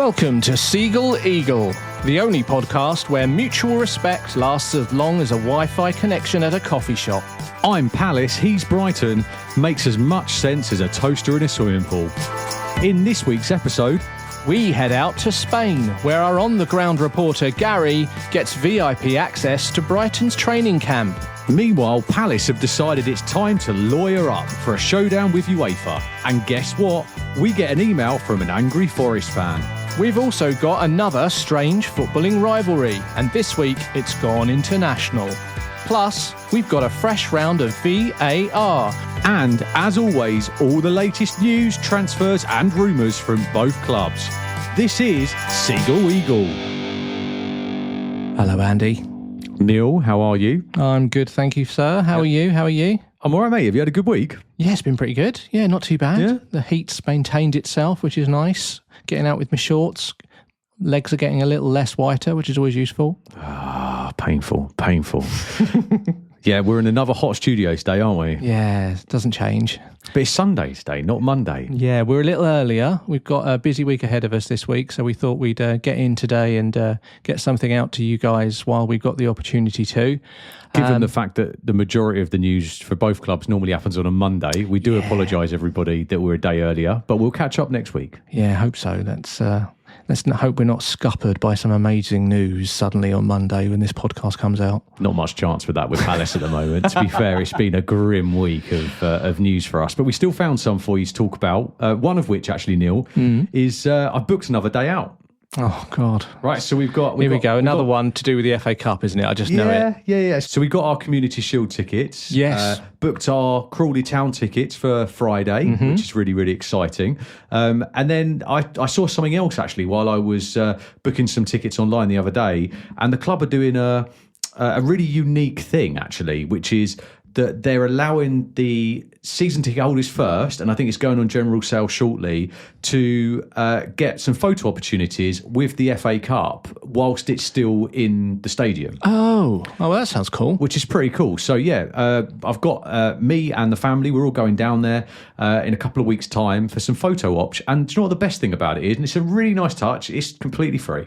Welcome to Seagull Eagle, the only podcast where mutual respect lasts as long as a Wi-Fi connection at a coffee shop. I'm Palace, he's Brighton, makes as much sense as a toaster in a swimming pool. In this week's episode, we head out to Spain, where our on-the-ground reporter Gary gets VIP access to Brighton's training camp. Meanwhile, Palace have decided it's time to lawyer up for a showdown with UEFA. And guess what? We get an email from an angry Forest fan. We've also got another strange footballing rivalry, and this week it's gone international. Plus, we've got a fresh round of VAR. And, as always, all the latest news, transfers and rumours from both clubs. This is Seagull Eagle. Hello, Andy. Neil, how are you? I'm good, thank you, sir. How are you? I'm all right, mate. Have you had a good week? Yeah, it's been pretty good. Yeah, not too bad. Yeah. The heat's maintained itself, which is nice. Getting out with my shorts. Legs are getting a little less whiter, which is always useful. Ah, painful. Yeah, we're in another hot studio today, aren't we? Yeah, it doesn't change. But it's Sunday today, not Monday. Yeah, we're a little earlier. We've got a busy week ahead of us this week, so we thought we'd get in today and get something out to you guys while we've got the opportunity to. Given the fact that the majority of the news for both clubs normally happens on a Monday, we do apologise, everybody, that we're a day earlier, but we'll catch up next week. Yeah, I hope so. Let's hope we're not scuppered by some amazing news suddenly on Monday when this podcast comes out. Not much chance with that with Palace at the moment. To be fair, it's been a grim week of news for us, but we still found some for you to talk about. One of which, actually, Neil, is I've booked another day out. Oh, God. Right, so we've got... Here we go. Another one to do with the FA Cup, isn't it? I just know it. Yeah. So we got our Community Shield tickets. Yes. Booked our Crawley Town tickets for Friday, which is really, really exciting. And then I saw something else, actually, while I was booking some tickets online the other day. And the club are doing a really unique thing, actually, which is that they're allowing the season ticket holders first, and I think it's going on general sale shortly, to get some photo opportunities with the FA Cup whilst it's still in the stadium. Oh, well, that sounds cool. Which is pretty cool. So, yeah, I've got me and the family, we're all going down there in a couple of weeks' time for some photo ops. And do you know what the best thing about it is? And it's a really nice touch. It's completely free.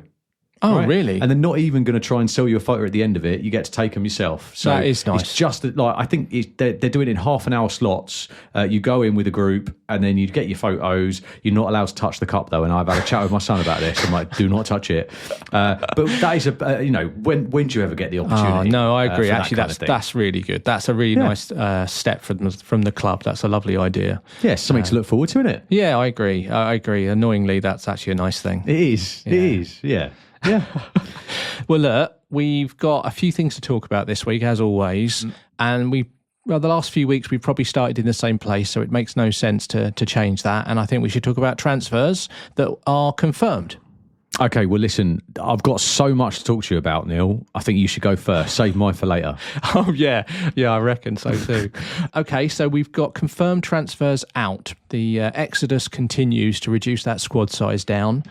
Oh, right? really? And they're not even going to try and sell you a photo at the end of it. You get to take them yourself. So that is nice. It's just that, like, I think they're doing it in half-an-hour slots. You go in with a group, and then you get your photos. You're not allowed to touch the cup, though. And I've had a chat with my son about this. I'm like, do not touch it. But that is when do you ever get the opportunity? Oh, no, I agree. For Actually, that's really good. That's a really nice step from the club. That's a lovely idea. Yeah, something to look forward to, isn't it? Yeah, I agree. Annoyingly, that's actually a nice thing. It is. Yeah. It is. Yeah. Yeah. Well, look, we've got a few things to talk about this week, as always. And the last few weeks, we've probably started in the same place, so it makes no sense to change that. And I think we should talk about transfers that are confirmed. Okay, well, listen, I've got so much to talk to you about, Neil. I think you should go first. Save mine for later. Oh, yeah. Yeah, I reckon so too. Okay, so we've got confirmed transfers out. The exodus continues to reduce that squad size down.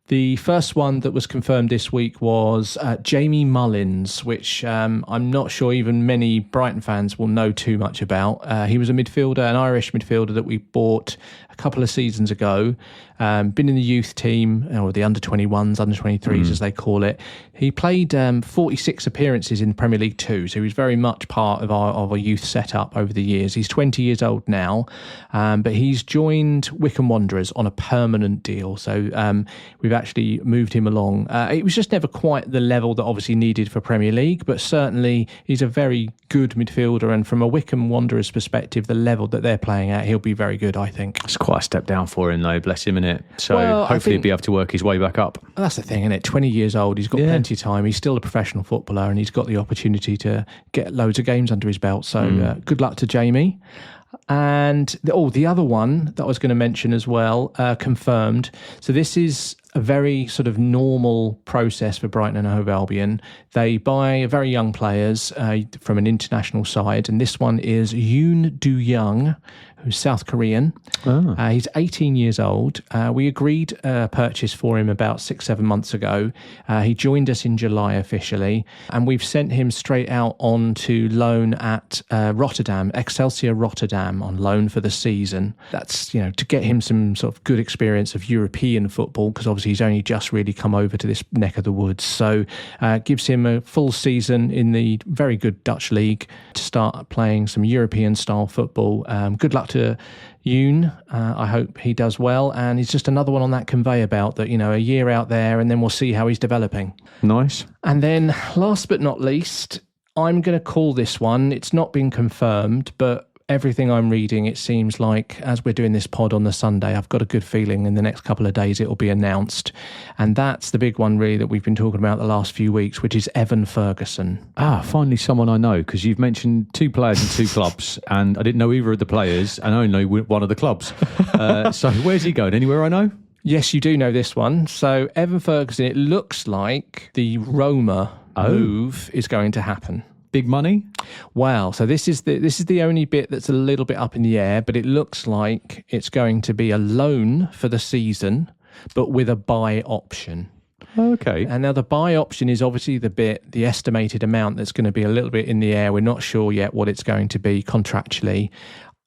The first one that was confirmed this week was Jamie Mullins, which I'm not sure even many Brighton fans will know too much about. He was a midfielder, an Irish midfielder that we bought a couple of seasons ago. Been in the youth team, or the under-21s, under-23s as they call it. He played 46 appearances in the Premier League 2, so he was very much part of our youth setup over the years. He's 20 years old now, but he's joined Wycombe Wanderers on a permanent deal. So we've actually moved him along. It was just never quite the level that obviously needed for Premier League, but certainly he's a very good midfielder, and from a Wycombe Wanderers perspective, the level that they're playing at, he'll be very good, I think. It's quite a step down for him, though, bless him, innit? So hopefully he'll be able to work his way back up. That's the thing, isn't it? 20 years old, he's got plenty of time. He's still a professional footballer, and he's got the opportunity to get loads of games under his belt. So good luck to Jamie. And the other one that I was going to mention as well, confirmed. So this is a very sort of normal process for Brighton and Hove Albion. They buy very young players from an international side, and this one is Yoon Do Young, who's South Korean. He's 18 years old. We agreed a purchase for him about 6-7 months ago. He joined us in July officially, and we've sent him straight out on to loan at Rotterdam, Excelsior Rotterdam, on loan for the season. That's, to get him some sort of good experience of European football, because obviously he's only just really come over to this neck of the woods. So gives him a full season in the very good Dutch league to start playing some European style football. Good luck to Yoon. I hope he does well, and he's just another one on that conveyor belt that, a year out there, and then we'll see how he's developing. Nice. And then last but not least, I'm going to call this one. It's not been confirmed, but everything I'm reading, it seems like, as we're doing this pod on the Sunday, I've got a good feeling in the next couple of days it will be announced. And that's the big one, really, that we've been talking about the last few weeks, which is Evan Ferguson. Finally someone I know, because you've mentioned 2 players in 2 clubs, and I didn't know either of the players, and I only know one of the clubs. So where's he going? Anywhere I know? Yes, you do know this one. So Evan Ferguson, it looks like the Roma move is going to happen. Big money? Wow. So this is the only bit that's a little bit up in the air, but it looks like it's going to be a loan for the season, but with a buy option. Okay. And now the buy option is obviously the estimated amount that's going to be a little bit in the air. We're not sure yet what it's going to be contractually.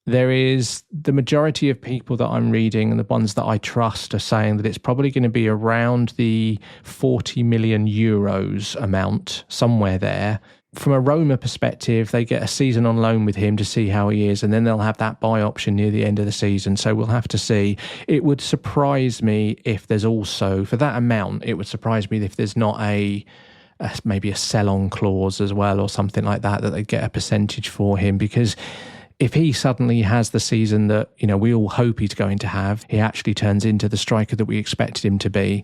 There is the majority of people that I'm reading, and the ones that I trust, are saying that it's probably going to be around the 40 million euros amount, somewhere there. From a Roma perspective, they get a season on loan with him to see how he is, and then they'll have that buy option near the end of the season. So we'll have to see. It would surprise me if there's also, for that amount, it would surprise me if there's not maybe a sell-on clause as well, or something like that they get a percentage for him, because if he suddenly has the season that, we all hope he's going to have, he actually turns into the striker that we expected him to be,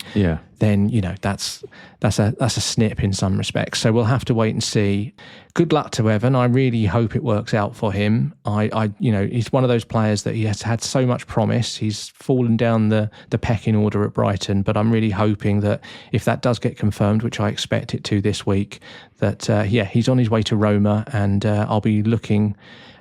then, that's a snip in some respects. So we'll have to wait and see. Good luck to Evan. I really hope it works out for him. He's one of those players that he has had so much promise. He's fallen down the pecking order at Brighton, but I'm really hoping that if that does get confirmed, which I expect it to this week, that, he's on his way to Roma, and I'll be looking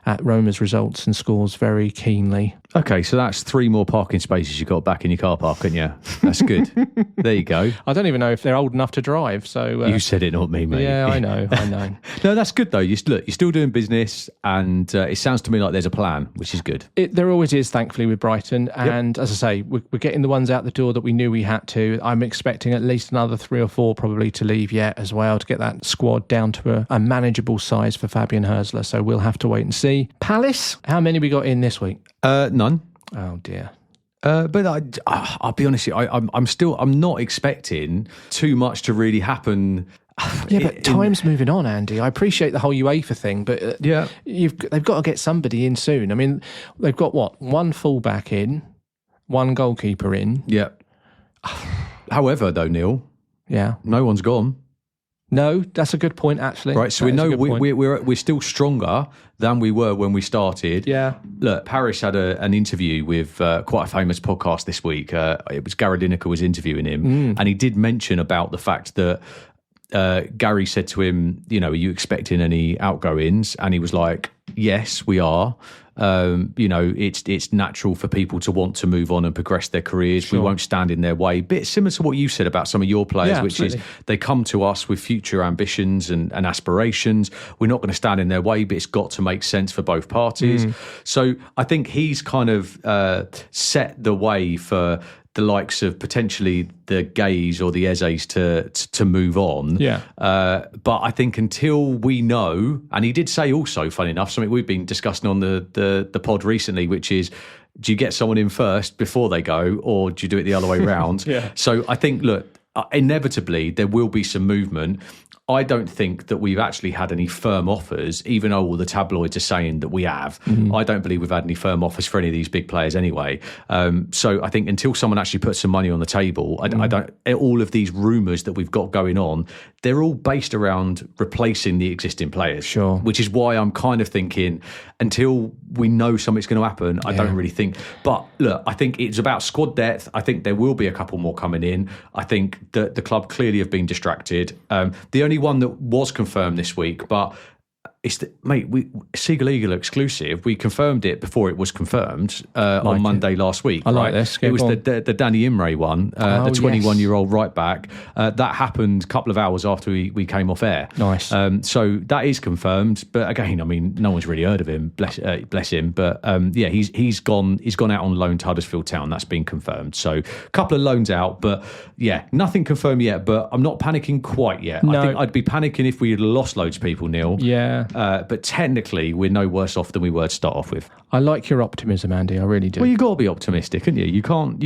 at Roma's results and scores very keenly. Okay, so that's 3 more parking spaces you got back in your car park, haven't you? That's good. There you go. I don't even know if they're old enough to drive. So you said it, not me, mate. Yeah, I know. No, that's good though. You're still doing business, and it sounds to me like there's a plan, which is good. There always is, thankfully, with Brighton. And as I say, we're getting the ones out the door that we knew we had to. I'm expecting at least another 3 or 4 probably to leave yet as well, to get that squad down to a manageable size for Fabian Hürzeler. So we'll have to wait and see. Palace, how many we got in this week? None. Oh dear. But I'll be honest with you, I'm not expecting too much to really happen. Yeah, but time's moving on, Andy. I appreciate the whole UEFA thing, but they've got to get somebody in soon. I mean, they've got one fullback in, one goalkeeper in. Yeah. However, though, Neil, no one's gone. No, that's a good point, actually. Right, so we know we're still stronger than we were when we started. Yeah. Look, Paris had an interview with quite a famous podcast this week. It was Gary Lineker was interviewing him, and he did mention about the fact that Gary said to him, are you expecting any outgoings? And he was like, yes, we are. It's natural for people to want to move on and progress their careers. Sure. We won't stand in their way. Bit similar to what you said about some of your players, which is they come to us with future ambitions and aspirations. We're not going to stand in their way, but it's got to make sense for both parties. So I think he's kind of set the way for the likes of potentially the Gays or the Ezes to move on. Yeah. But I think until we know, and he did say also, funny enough, something we've been discussing on the pod recently, which is, do you get someone in first before they go, or do you do it the other way around? So I think, look, inevitably there will be some movement. I don't think that we've actually had any firm offers, even though all the tabloids are saying that we have. I don't believe we've had any firm offers for any of these big players anyway. So I think until someone actually puts some money on the table, I don't. All of these rumours that we've got going on, they're all based around replacing the existing players. Sure. Which is why I'm kind of thinking until we know something's going to happen, I don't really think. But look, I think it's about squad depth. I think there will be a couple more coming in. I think that the club clearly have been distracted. The only one that was confirmed this week, but Seagull Eagle exclusive. We confirmed it before it was confirmed on Monday last week. I like this. It was the Danny Imre one, the 21-year-old right back. That happened a couple of hours after we came off air. Nice. So that is confirmed. But again, I mean, no one's really heard of him. Bless him. But he's gone out on loan to Huddersfield Town. That's been confirmed. So a couple of loans out, but nothing confirmed yet. But I'm not panicking quite yet. No. I think I'd be panicking if we had lost loads of people, Neil. Yeah. But technically, we're no worse off than we were to start off with. I like your optimism, Andy. I really do. Well, you got to be optimistic, haven't you? You can't,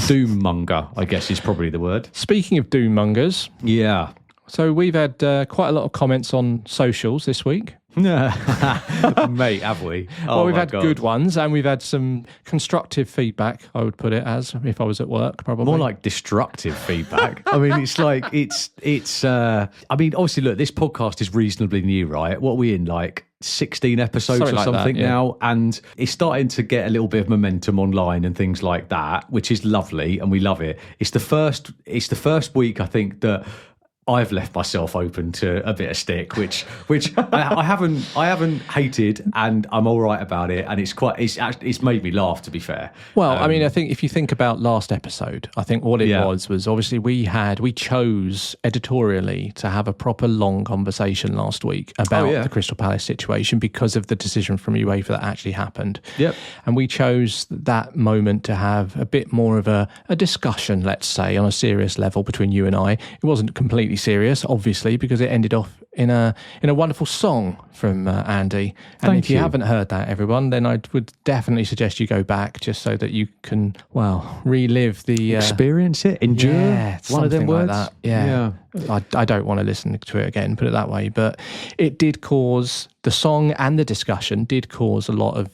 doom monger, I guess is probably the word. Speaking of doom mongers, yeah. So we've had quite a lot of comments on socials this week. Mate, have we? Well, we've had good ones, and we've had some constructive feedback, I would put it as, if I was at work, probably. More like destructive feedback. I mean, it's like, obviously, look, this podcast is reasonably new, right? What are we in, like 16 episodes something or something like that, now? And it's starting to get a little bit of momentum online and things like that, which is lovely, and we love it. It's the first week, I think, that I've left myself open to a bit of stick, which I haven't hated, and I'm all right about it. And it's made me laugh, to be fair. Well, I mean, I think if you think about last episode, I think what it was obviously we chose editorially to have a proper long conversation last week about the Crystal Palace situation because of the decision from UEFA that actually happened. Yep. And we chose that moment to have a bit more of a discussion, let's say, on a serious level between you and I. It wasn't completely serious, obviously, because it ended off in a wonderful song from Andy. And if you haven't heard that, everyone, then I would definitely suggest you go back just so that you can, relive the experience it, endure one of them words. Like that. Yeah. I don't want to listen to it again, put it that way. But it did cause, the song and the discussion did cause a lot of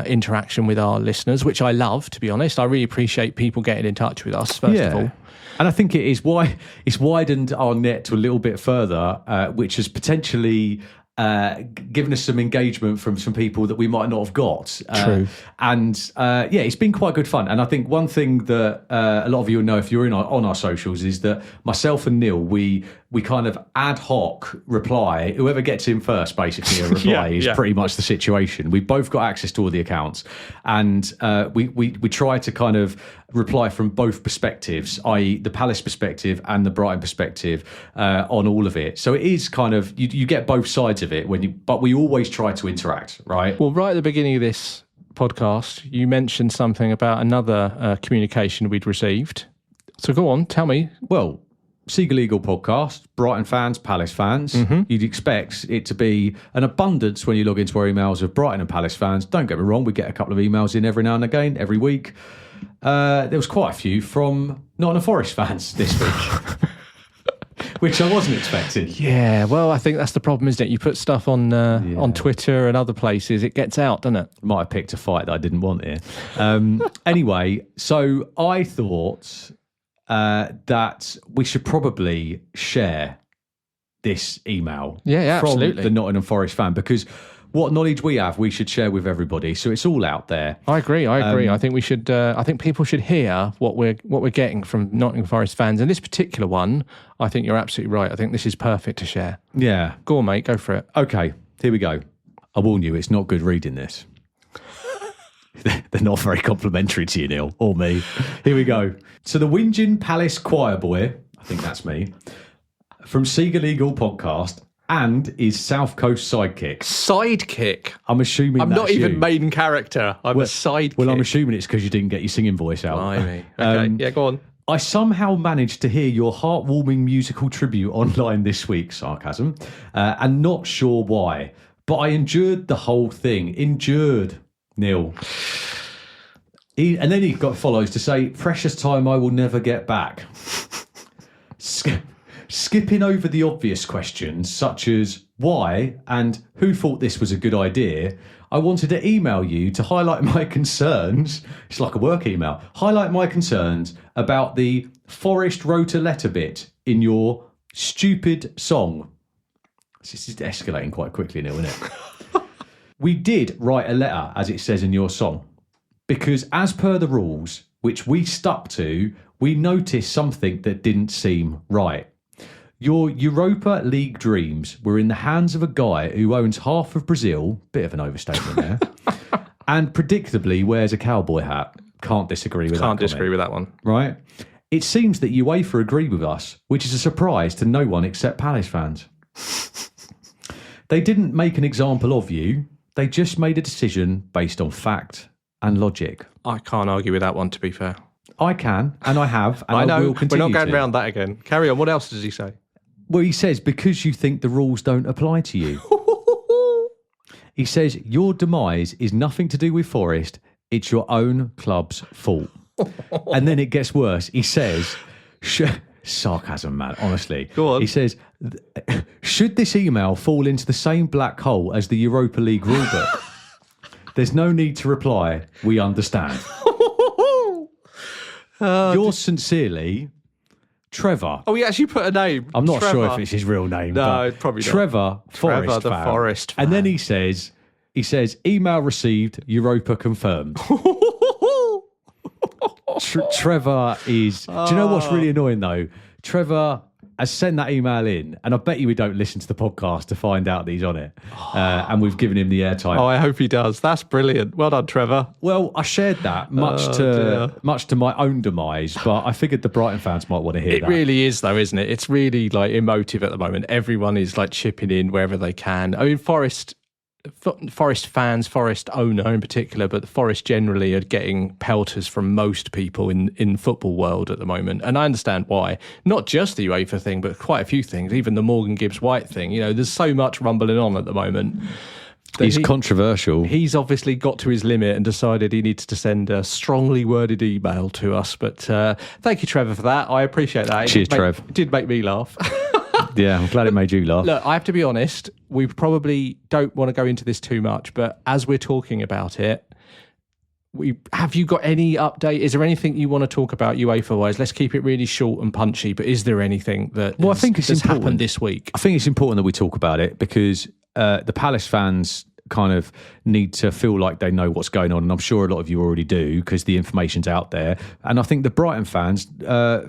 interaction with our listeners, which I love, to be honest. I really appreciate people getting in touch with us, first of all. And I think it's widened our net to a little bit further, which has potentially given us some engagement from some people that we might not have got. True. And it's been quite good fun. And I think one thing that a lot of you will know if you're on our socials is that myself and Neil, we kind of ad hoc reply. Whoever gets in first, basically, a reply is pretty much the situation. We've both got access to all the accounts, and we try to kind of reply from both perspectives, i.e. the Palace perspective and the Brighton perspective on all of it. So it is kind of, you get both sides of it, but we always try to interact, right? Well, right at the beginning of this podcast, you mentioned something about another communication we'd received. So go on, tell me. Well, Seagull Eagle podcast, Brighton fans, Palace fans. Mm-hmm. You'd expect it to be an abundance when you log into our emails of Brighton and Palace fans. Don't get me wrong, we get a couple of emails in every now and again, every week. There was quite a few from Nottingham Forest fans this week, which I wasn't expecting. Yeah, well, I think that's the problem, isn't it? You put stuff on Twitter and other places, it gets out, doesn't it? Might have picked a fight that I didn't want here. Anyway, so I thought that we should probably share this email from absolutely. the Nottingham Forest fan, because what knowledge we have, we should share with everybody. So it's all out there. I agree. I think we should. I think people should hear what we're getting from Nottingham Forest fans. And this particular one, I think you're absolutely right. I think this is perfect to share. Yeah. Go on, mate. Go for it. Okay. Here we go. I warn you, it's not good reading this. They're not very complimentary to you, Neil, or me. Here we go. So the Whinging Palace choir boy, I think that's me, from Seagull Eagle podcast, and is South Coast sidekick. Sidekick? I'm assuming I'm that's not even you. main character. I'm a sidekick. Well, I'm assuming it's because you didn't get your singing voice out. Blimey. Okay, go on. I somehow managed to hear your heartwarming musical tribute online this week, sarcasm, and not sure why. But I endured the whole thing. Endured, Neil. And then he follows to say, precious time I will never get back. Skipping over the obvious questions, such as why and who thought this was a good idea, I wanted to email you to highlight my concerns. It's like a work email. Highlight my concerns about the Forest wrote a letter bit in your stupid song. This is escalating quite quickly now, isn't it? We did write a letter, as it says in your song, because as per the rules, which we stuck to, we noticed something that didn't seem right. Your Europa League dreams were in the hands of a guy who owns half of Brazil, bit of an overstatement there, and predictably wears a cowboy hat. Can't disagree with that. Can't disagree with that one. Right? It seems that UEFA agree with us, which is a surprise to no one except Palace fans. They didn't make an example of you. They just made a decision based on fact and logic. I can't argue with that one, to be fair. I can, and I have, and I know, will continue we're not going to. round that again. Carry on. What else does he say? Well, he says, because you think the rules don't apply to you. He says, your demise is nothing to do with Forest. It's your own club's fault. And then it gets worse. He says, sarcasm, man, honestly. Go on. He says, should this email fall into the same black hole as the Europa League rulebook? There's no need to reply. We understand. Yours sincerely, Trevor. Oh, he actually put a name. I'm not Trevor. sure if it's his real name. No, but it's probably not. Trevor, Forest the fan. Forest fan. And then he says, email received, Europa confirmed. Trevor is... Do you know what's really annoying, though? Trevor has sent that email in, and I bet you we don't listen to the podcast to find out that he's on it. And we've given him the airtime. Oh, I hope he does. That's brilliant. Well done, Trevor. Well, I shared that, much to my own demise, but I figured the Brighton fans might want to hear that. It really is, though, isn't it? It's really like emotive at the moment. Everyone is like chipping in wherever they can. I mean, Forest fans, Forest owner in particular, but the Forest generally are getting pelters from most people in football world at the moment. And I understand why. Not just the UEFA thing, but quite a few things, even the Morgan Gibbs-White thing. You know, there's so much rumbling on at the moment. He's controversial. He's obviously got to his limit and decided he needs to send a strongly worded email to us. But thank you, Trevor, for that. I appreciate that. Cheers, Trev. It did make me laugh. Yeah, I'm glad it made you laugh. Look, I have to be honest, we probably don't want to go into this too much, but as we're talking about it, have you got any update? Is there anything you want to talk about UEFA-wise? Let's keep it really short and punchy, but is there anything that I think it's happened this week? I think it's important that we talk about it because the Palace fans kind of need to feel like they know what's going on, and I'm sure a lot of you already do because the information's out there. And I think the Brighton fans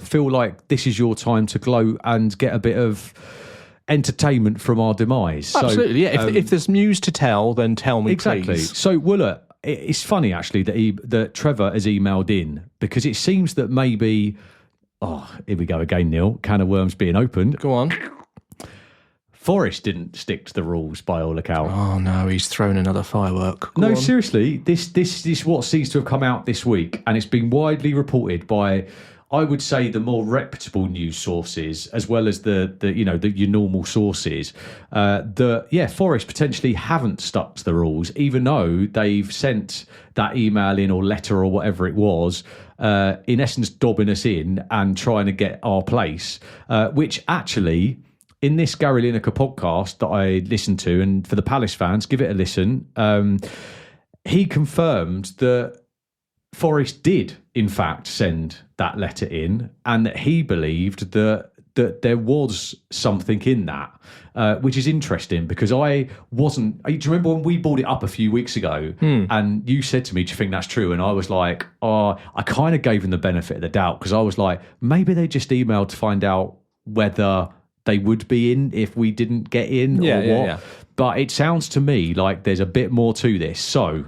feel like this is your time to gloat and get a bit of entertainment from our demise. Absolutely, yeah. If there's news to tell, then tell me, exactly. please. So, look, it's funny actually that Trevor has emailed in because it seems that maybe, here we go again, Neil, can of worms being opened. Go on. Forest didn't stick to the rules by all accounts. Oh no, he's thrown another firework. Go on. Seriously, this is what seems to have come out this week, and it's been widely reported by, I would say, the more reputable news sources as well as the your normal sources. Forest potentially haven't stuck to the rules, even though they've sent that email in or letter or whatever it was, in essence dobbing us in and trying to get our place, which actually, in this Gary Lineker podcast that I listened to, and for the Palace fans, give it a listen, he confirmed that Forest did, in fact, send that letter in, and that he believed that there was something in that, which is interesting because I wasn't... Do you remember when we brought it up a few weeks ago and you said to me, do you think that's true? And I was like, I kind of gave him the benefit of the doubt because I was like, maybe they just emailed to find out whether they would be in if we didn't get in or what. Yeah. But it sounds to me like there's a bit more to this. So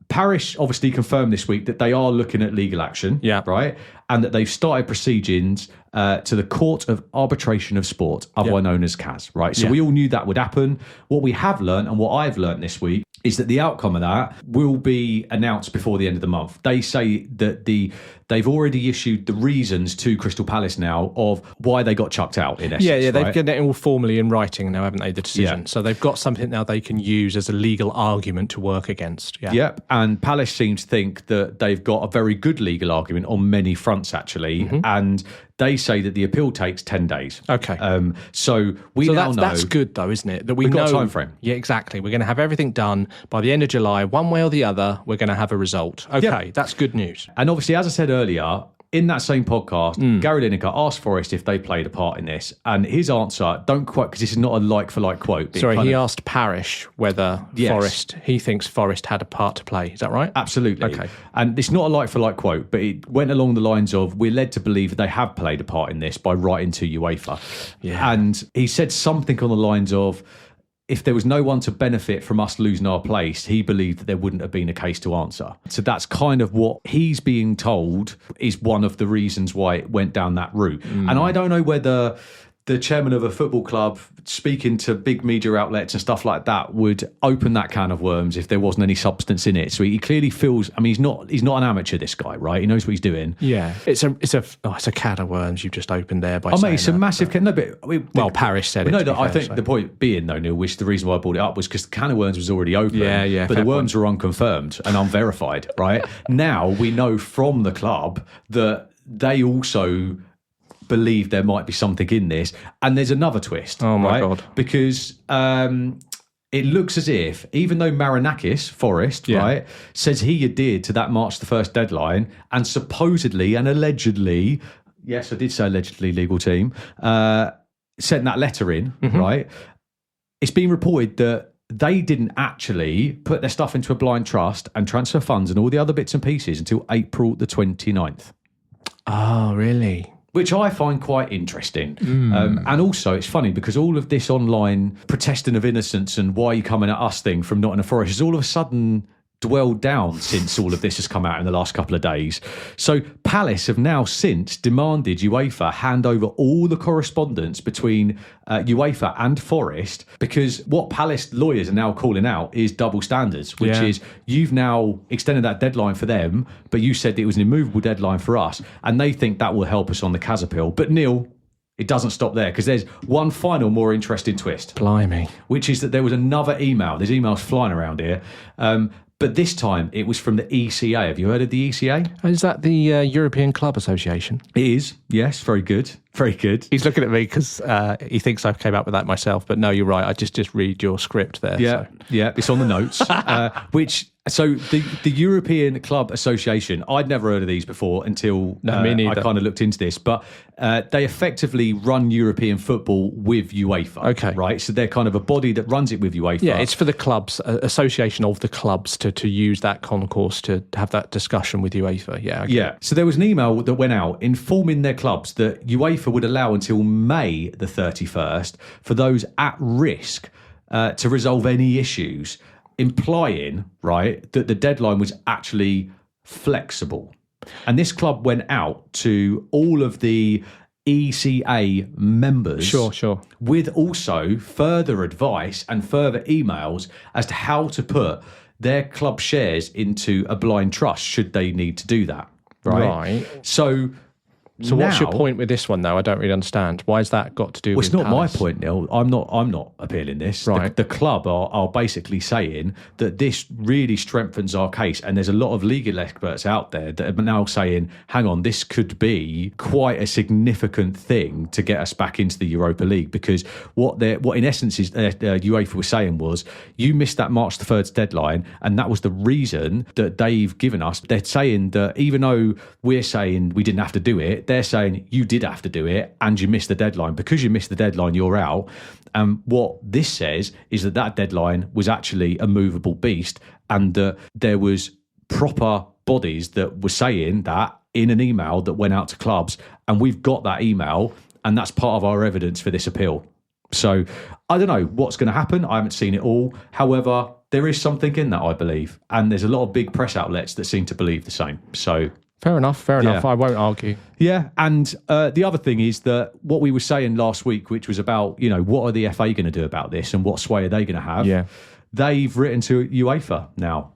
Parish obviously confirmed this week that they are looking at legal action, right? And that they've started proceedings to the Court of Arbitration of Sport, otherwise known as CAS, right? So we all knew that would happen. What we have learned and what I've learned this week is that the outcome of that will be announced before the end of the month. They say that they've already issued the reasons to Crystal Palace now of why they got chucked out, in essence. Yeah, they've got it all formally in writing now, haven't they, the decision? So they've got something now they can use as a legal argument to work against. Yep, and Palace seems to think that they've got a very good legal argument on many fronts, actually, and they say that the appeal takes 10 days. Okay. So now know... That's good, though, isn't it? That we've got a time frame. Yeah, exactly. We're going to have everything done by the end of July. One way or the other, we're going to have a result. Okay, that's good news. And obviously, as I said earlier, in that same podcast, Gary Lineker asked Forest if they played a part in this, and his answer, don't quote, because this is not a like-for-like quote. Sorry, he asked Parish whether he thinks Forest had a part to play. Is that right? Absolutely. Okay. And it's not a like-for-like quote, but it went along the lines of, we're led to believe they have played a part in this by writing to UEFA. Yeah. And he said something on the lines of, if there was no one to benefit from us losing our place, he believed that there wouldn't have been a case to answer. So that's kind of what he's being told is one of the reasons why it went down that route. And I don't know whether the chairman of a football club speaking to big media outlets and stuff like that would open that can of worms if there wasn't any substance in it. So he clearly feels, I mean, he's not an amateur, this guy, right? He knows what he's doing. Yeah. It's a can of worms you've just opened there by saying mate, it's a massive can. No, but Parish said it. No, I think the point being, though, Neil, which the reason why I brought it up was because the can of worms was already open. Yeah. But the worms were unconfirmed and unverified, right? Now we know from the club that they also believe there might be something in this, and there's another twist. Oh my God. Because it looks as if, even though Marinakis, Forest, right, says he adhered to that March the 1st deadline, and supposedly and allegedly, yes, I did say allegedly, legal team, sent that letter in, right, it's been reported that they didn't actually put their stuff into a blind trust and transfer funds and all the other bits and pieces until April the 29th. Oh, really? Which I find quite interesting. And also, it's funny because all of this online protesting of innocence and why are you coming at us thing from Nottingham Forest is all of a sudden dwelled down since all of this has come out in the last couple of days. So Palace have now since demanded UEFA hand over all the correspondence between UEFA and Forest, because what Palace lawyers are now calling out is double standards, which is you've now extended that deadline for them, but you said it was an immovable deadline for us, and they think that will help us on the Kaz appeal. But Neil, it doesn't stop there, because there's one final more interesting twist. Blimey. Which is that there was another email. There's emails flying around here. But this time it was from the ECA. Have you heard of the ECA? Is that the European Club Association? It is, yes. Very good. Very good. He's looking at me because he thinks I came up with that myself. But no, you're right. I just read your script there. Yeah, it's on the notes. So the European Club Association, I'd never heard of these before until I kind of looked into this, but they effectively run European football with UEFA. Okay. Right? So they're kind of a body that runs it with UEFA. Yeah, it's for the clubs, association of the clubs to use that concourse to have that discussion with UEFA. Yeah. Okay. Yeah. So there was an email that went out informing their clubs that UEFA would allow until May the 31st for those at risk to resolve any issues, implying, right, that the deadline was actually flexible. And this club went out to all of the ECA members. Sure. With also further advice and further emails as to how to put their club shares into a blind trust should they need to do that. Right. So now, what's your point with this one, though? I don't really understand. Why has that got to do with it's not Palace? My point, Neil. I'm not appealing this. Right. The club are basically saying that this really strengthens our case, and there's a lot of legal experts out there that are now saying, hang on, this could be quite a significant thing to get us back into the Europa League, because what in essence is UEFA was saying was, you missed that March the 3rd deadline, and that was the reason that they've given us. They're saying that even though we're saying we didn't have to do it, they're saying you did have to do it and you missed the deadline. Because you missed the deadline, you're out. And what this says is that deadline was actually a movable beast, and that there was proper bodies that were saying that in an email that went out to clubs, and we've got that email, and that's part of our evidence for this appeal. So I don't know what's going to happen. I haven't seen it all. However, there is something in that, I believe, and there's a lot of big press outlets that seem to believe the same. So Fair enough. I won't argue. Yeah, and the other thing is that what we were saying last week, which was about, what are the FA going to do about this and what sway are they going to have? Yeah. They've written to UEFA now,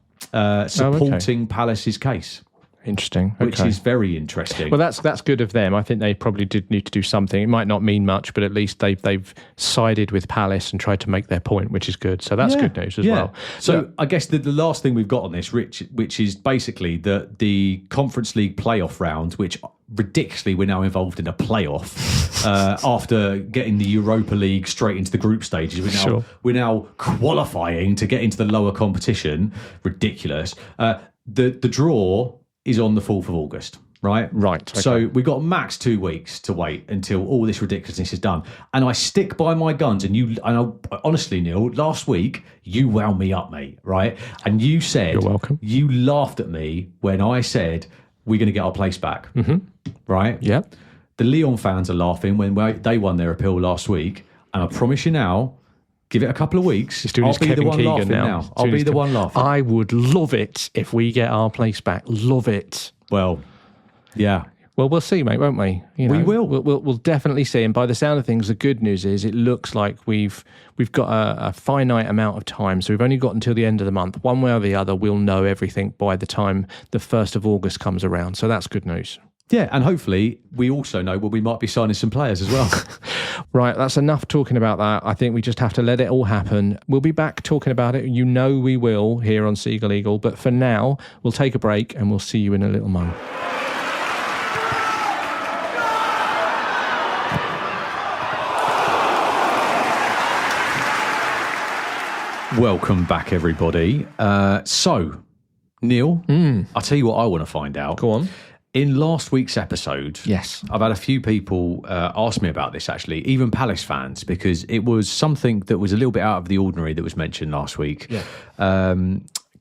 supporting Palace's case. Interesting. Which is very interesting. Well, that's good of them. I think they probably did need to do something. It might not mean much, but at least they've sided with Palace and tried to make their point, which is good. So that's good news as well. So I guess the last thing we've got on this, Rich, which is basically the Conference League playoff round, which ridiculously we're now involved in a playoff after getting the Europa League straight into the group stages. We're now qualifying to get into the lower competition. Ridiculous. The draw is on the 4th of August. right? Right. Okay. So we've got max 2 weeks to wait until all this ridiculousness is done. And I stick by my guns. And honestly, Neil, last week, you wound me up, mate, right? And you said... You're welcome. You laughed at me when I said, we're going to get our place back, right? Yeah. The Lyon fans are laughing when they won their appeal last week. And I promise you now... Give it a couple of weeks. I'll be the one laughing now. I'll be the one laughing. I would love it if we get our place back. Love it. Well, yeah. Well, we'll see, mate, won't we? You know, we will. We'll definitely see. And by the sound of things, the good news is it looks like we've got a finite amount of time. So we've only got until the end of the month. One way or the other, we'll know everything by the time the 1st of August comes around. So that's good news. Yeah, and hopefully we also know we might be signing some players as well. Right, that's enough talking about that. I think we just have to let it all happen. We'll be back talking about it. You know we will here on Seagull Eagle. But for now, we'll take a break and we'll see you in a little moment. Welcome back, everybody. So, Neil, I'll tell you what I want to find out. Go on. In last week's episode, yes, I've had a few people ask me about this, actually, even Palace fans, because it was something that was a little bit out of the ordinary that was mentioned last week. Yeah.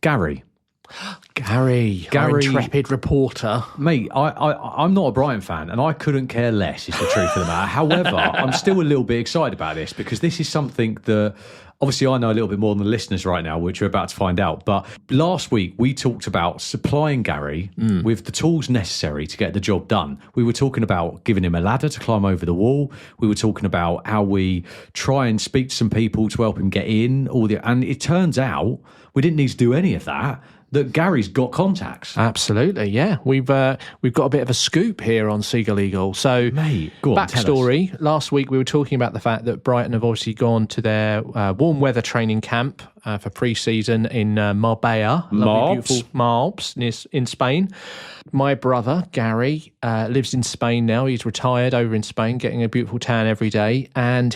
Gary, our intrepid reporter. Mate, I'm not a Brighton fan, and I couldn't care less, is the truth of the matter. However, I'm still a little bit excited about this, because this is something that... Obviously, I know a little bit more than the listeners right now, which we're about to find out. But last week, we talked about supplying Gary with the tools necessary to get the job done. We were talking about giving him a ladder to climb over the wall. We were talking about how we try and speak to some people to help him get in. And it turns out we didn't need to do any of that. That Gary's got contacts. Absolutely, yeah. We've got a bit of a scoop here on Seagull Eagle. So, mate, go on, backstory. Last week we were talking about the fact that Brighton have obviously gone to their warm weather training camp for pre-season in Marbella, lovely, beautiful Marbs in Spain. My brother Gary lives in Spain now. He's retired over in Spain, getting a beautiful tan every day, and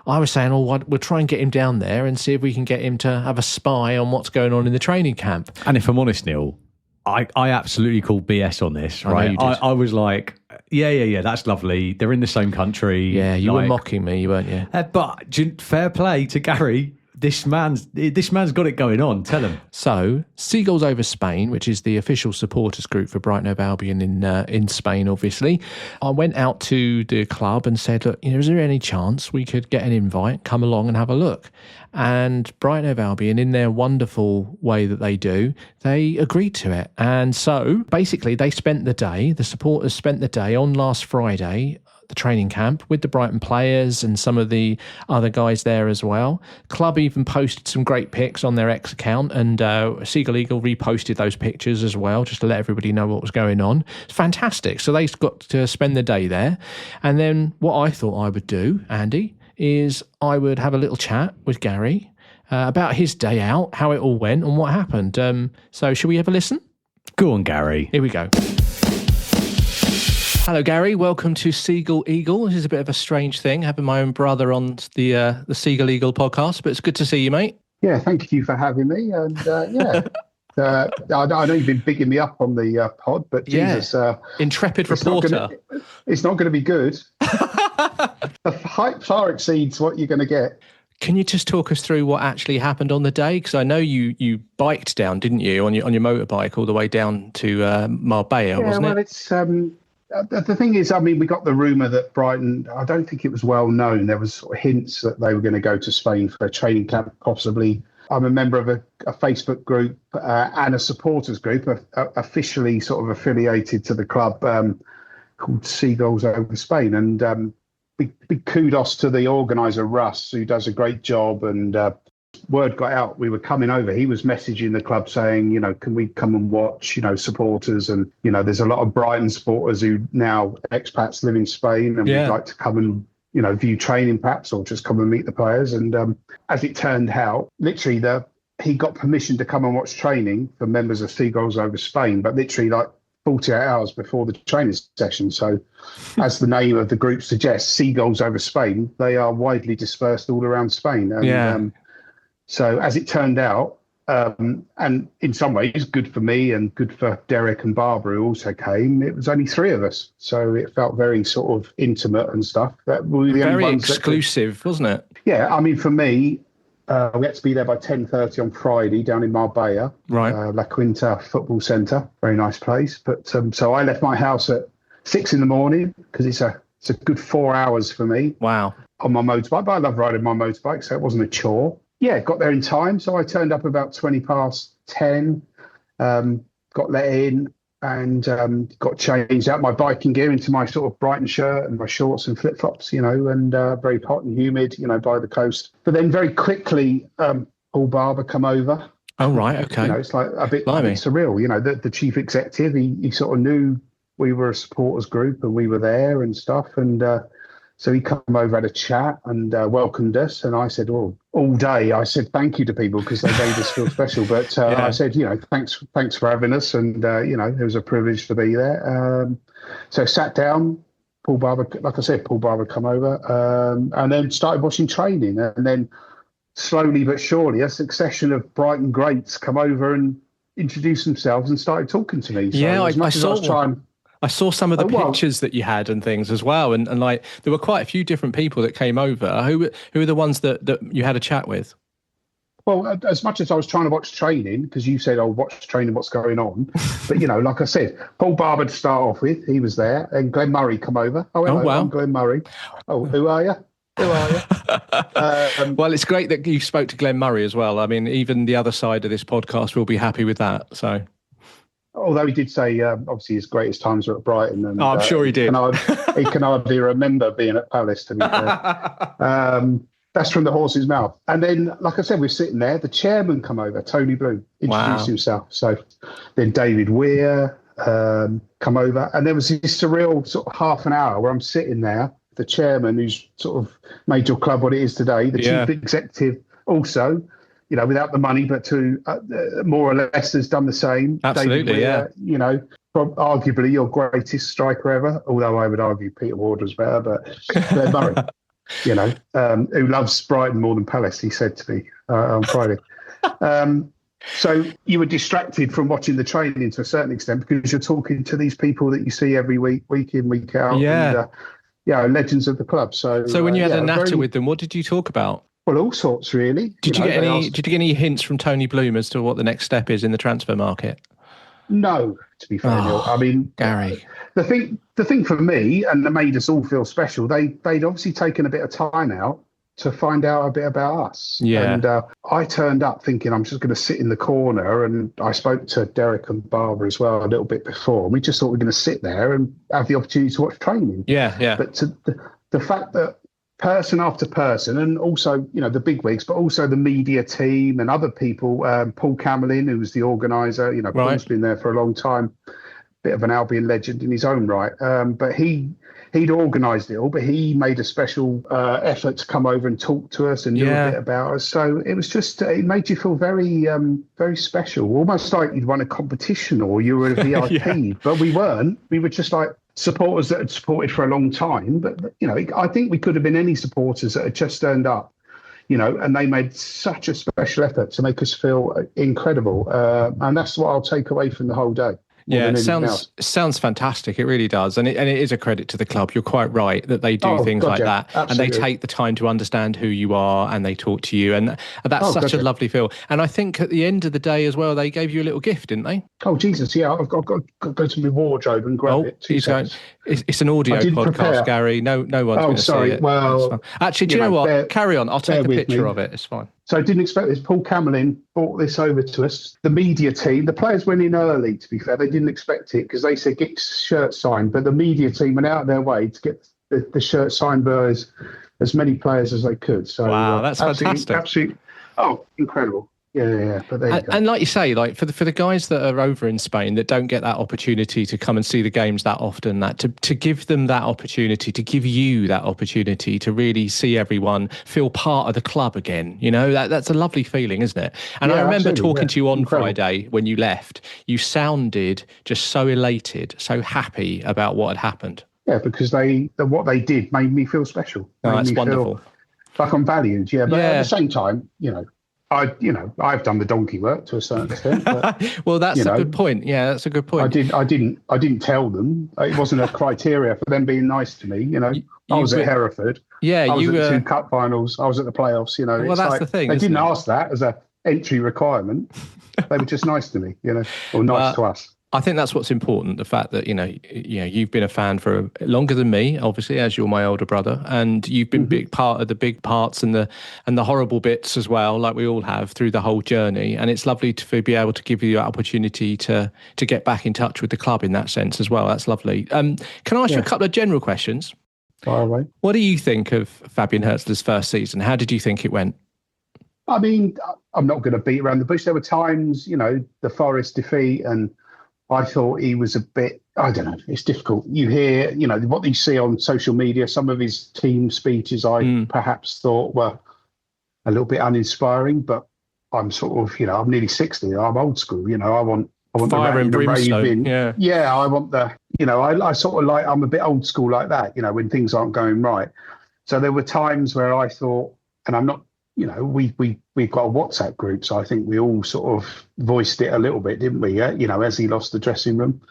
I was saying, we'll try and get him down there and see if we can get him to have a spy on what's going on in the training camp. And if I'm honest, Neil, I absolutely called BS on this, right? I was like, yeah, that's lovely. They're in the same country. Yeah, you were mocking me, weren't you? But fair play to Gary. This man's got it going on. Tell him. So, Seagulls Over Spain, which is the official supporters group for Brighton Hove Albion in Spain, obviously. I went out to the club and said, look, is there any chance we could get an invite, come along and have a look? And Brighton Hove Albion, in their wonderful way that they do, they agreed to it. And so, basically, the supporters spent the day on last Friday, the training camp, with the Brighton players and some of the other guys there as well. Club even posted some great pics on their X account, and Seagull Eagle reposted those pictures as well, just to let everybody know what was going on. It's fantastic. So they got to spend the day there. And then what I thought I would do, Andy, is I would have a little chat with Gary about his day out, how it all went and what happened. So should we have a listen? Go on, Gary. Here we go. Hello, Gary. Welcome to Seagull Eagle. This is a bit of a strange thing, having my own brother on the Seagull Eagle podcast, but it's good to see you, mate. Yeah, thank you for having me. And I know you've been bigging me up on the pod, but Jesus, intrepid reporter. It's not going to be good. The hype far exceeds what you're going to get. Can you just talk us through what actually happened on the day? Because I know you biked down, didn't you, on your motorbike all the way down to Marbella, wasn't it? Well, it's the thing is, I mean, we got the rumour that Brighton, I don't think it was well known. There was sort of hints that they were going to go to Spain for a training camp, possibly. I'm a member of a Facebook group and a supporters group, officially sort of affiliated to the club, called Seagulls Over Spain. And big kudos to the organiser, Russ, who does a great job. And word got out we were coming over. He was messaging the club saying, can we come and watch, supporters? And, there's a lot of Brighton supporters who now expats live in Spain, and we'd like to come and, view training perhaps, or just come and meet the players. And as it turned out, literally he got permission to come and watch training for members of Seagulls Over Spain, but literally like 48 hours before the training session. So as the name of the group suggests, Seagulls Over Spain, they are widely dispersed all around Spain. And, so as it turned out, And in some ways, good for me and good for Derek and Barbara, who also came. It was only three of us, so it felt very sort of intimate and stuff. That we were the only Very ones exclusive, wasn't it? Yeah, I mean, for me, we had to be there by 10:30 on Friday down in Marbella, Right. La Quinta Football Centre. Very nice place. But so I left my house at 6 in the morning because it's a good 4 hours for me. Wow. On my motorbike, but I love riding my motorbike, so it wasn't a chore. Yeah, got there in time. So I turned up about 20 past 10, got let in and got changed out my biking gear into my sort of Brighton shirt and my shorts and flip-flops, and very hot and humid, by the coast. But then very quickly, Paul Barber come over. Oh, right, okay. It's like a bit surreal. The chief executive, he sort of knew we were a supporters group and we were there and stuff. And so he come over, had a chat and welcomed us. And I said, all day, I said thank you to people because they made us feel special. But I said, thanks for having us. And, it was a privilege to be there. So sat down, Paul Barber come over and then started watching training. And then slowly but surely, a succession of Brighton greats come over and introduced themselves and started talking to me. So I saw some of the pictures that you had and things as well. And like, there were quite a few different people that came over. Who were the ones that you had a chat with? Well, as much as I was trying to watch training, because you said, watch training, what's going on. But, like I said, Paul Barber to start off with, he was there. And Glenn Murray come over. Oh, hello, wow. I'm Glenn Murray. Oh, who are you? Well, it's great that you spoke to Glenn Murray as well. I mean, even the other side of this podcast will be happy with that. So, although he did say, obviously, his greatest times were at Brighton. And, I'm sure he did. He can hardly remember being at Palace, to be fair. That's from the horse's mouth. And then, like I said, we're sitting there. The chairman come over, Tony Bloom, introduced himself. So then David Weir come over. And there was this surreal sort of half an hour where I'm sitting there. The chairman, who's sort of made your club what it is today, the chief executive also, without the money, but to more or less has done the same. Absolutely, David Weir, arguably your greatest striker ever, although I would argue Peter Ward was better, but Glenn Murray, who loves Brighton more than Palace, he said to me on Friday. So you were distracted from watching the training to a certain extent because you're talking to these people that you see every week in, week out. Yeah. And, legends of the club. So when you had a natter with them, what did you talk about? Well, all sorts, really. Did you get any hints from Tony Bloom as to what the next step is in the transfer market? No, to be fair, Neil. I mean, Gary. The thing for me, and that made us all feel special, they'd obviously taken a bit of time out to find out a bit about us. Yeah. And I turned up thinking I'm just going to sit in the corner, and I spoke to Derek and Barbara as well a little bit before. We just thought we were going to sit there and have the opportunity to watch training. Yeah. But the fact that person after person, and also, the bigwigs, but also the media team and other people, Paul Camelin, who was the organiser, Paul's been there for a long time, bit of an Albion legend in his own right. But he'd organised it all, but he made a special effort to come over and talk to us and knew a bit about us. So it was just, it made you feel very, very special, almost like you'd won a competition or you were a VIP, but we weren't. We were just like supporters that had supported for a long time. But, I think we could have been any supporters that had just turned up, and they made such a special effort to make us feel incredible. And that's what I'll take away from the whole day. Yeah, it sounds fantastic. It really does. And it is a credit to the club. You're quite right that they do things like that. Absolutely. And they take the time to understand who you are and they talk to you. And that's such a lovely feel. And I think at the end of the day as well, they gave you a little gift, didn't they? Oh, Jesus. Yeah, I've got to go to my wardrobe and grab it. It's an audio podcast, prepare. Gary. No one's going to see it. Well, actually, do you know what? Carry on. I'll take a picture of it. It's fine. So I didn't expect this. Paul Camelin brought this over to us. The media team, the players went in early, to be fair. They didn't expect it because they said get shirt signed. But the media team went out of their way to get the shirt signed by as many players as they could. So wow, that's fantastic. Absolutely. Oh, incredible. Yeah. But there you go. And like you say, like for the guys that are over in Spain that don't get that opportunity to come and see the games that often, to give them that opportunity, to give you that opportunity to really see everyone feel part of the club again, that's a lovely feeling, isn't it? And I remember talking to you on Friday when you left. You sounded just so elated, so happy about what had happened. Yeah, because what they did made me feel special. Oh, that's wonderful. Like I'm valued, but at the same time, I've done the donkey work to a certain extent. But, well, that's a good point. Yeah, that's a good point. I didn't tell them. It wasn't a criteria for them being nice to me. I was at Hereford. Yeah, I was at the 2 cup finals. I was at the playoffs. Well, that's the thing. They didn't ask that as a entry requirement. They were just nice to me, or nice to us. I think that's what's important. The fact that you've been a fan for longer than me, obviously, as you're my older brother, and you've been big part of the big parts and the horrible bits as well, like we all have through the whole journey. And it's lovely to be able to give you the opportunity to get back in touch with the club in that sense as well. That's lovely. Can I ask you a couple of general questions? Fire away. What do you think of Fabian Hurtzler's first season? How did you think it went? I mean, I'm not going to beat around the bush. There were times, the Forest defeat, and I thought he was a bit, I don't know, it's difficult. You hear, what you see on social media, some of his team speeches I perhaps thought were a little bit uninspiring, but I'm sort of, I'm nearly 60. I'm old school, I want fire and brimstone. Yeah, I want the, I sort of like, I'm a bit old school like that, when things aren't going right. So there were times where I thought, and I'm not, we've got a WhatsApp group, so I think we all sort of voiced it a little bit, didn't we? As he lost the dressing room.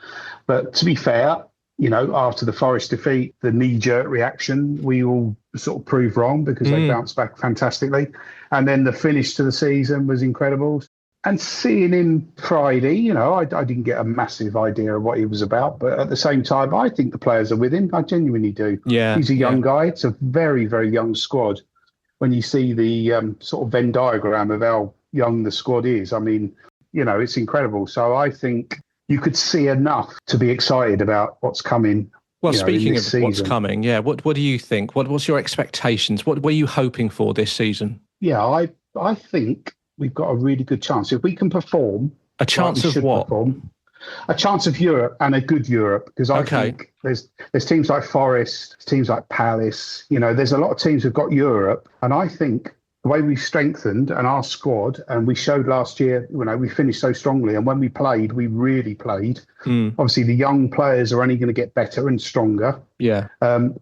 But to be fair, after the Forest defeat, the knee-jerk reaction, we all sort of proved wrong because they bounced back fantastically. And then the finish to the season was incredible. And seeing him Friday, I didn't get a massive idea of what he was about. But at the same time, I think the players are with him. I genuinely do. Yeah, he's a young guy. It's a very, very young squad. When you see the sort of Venn diagram of how young the squad is, I mean, it's incredible. So I think you could see enough to be excited about what's coming. Well, speaking of season. What's coming, what do you think? What's your expectations? What were you hoping for this season? Yeah, I think we've got a really good chance. If we can perform... A chance of what? A chance of Europe, and a good Europe, because I think there's teams like Forest, teams like Palace, there's a lot of teams who've got Europe, and I think the way we've strengthened and our squad, and we showed last year, we finished so strongly, and when we played, we really played. Obviously, the young players are only going to get better and stronger. Yeah.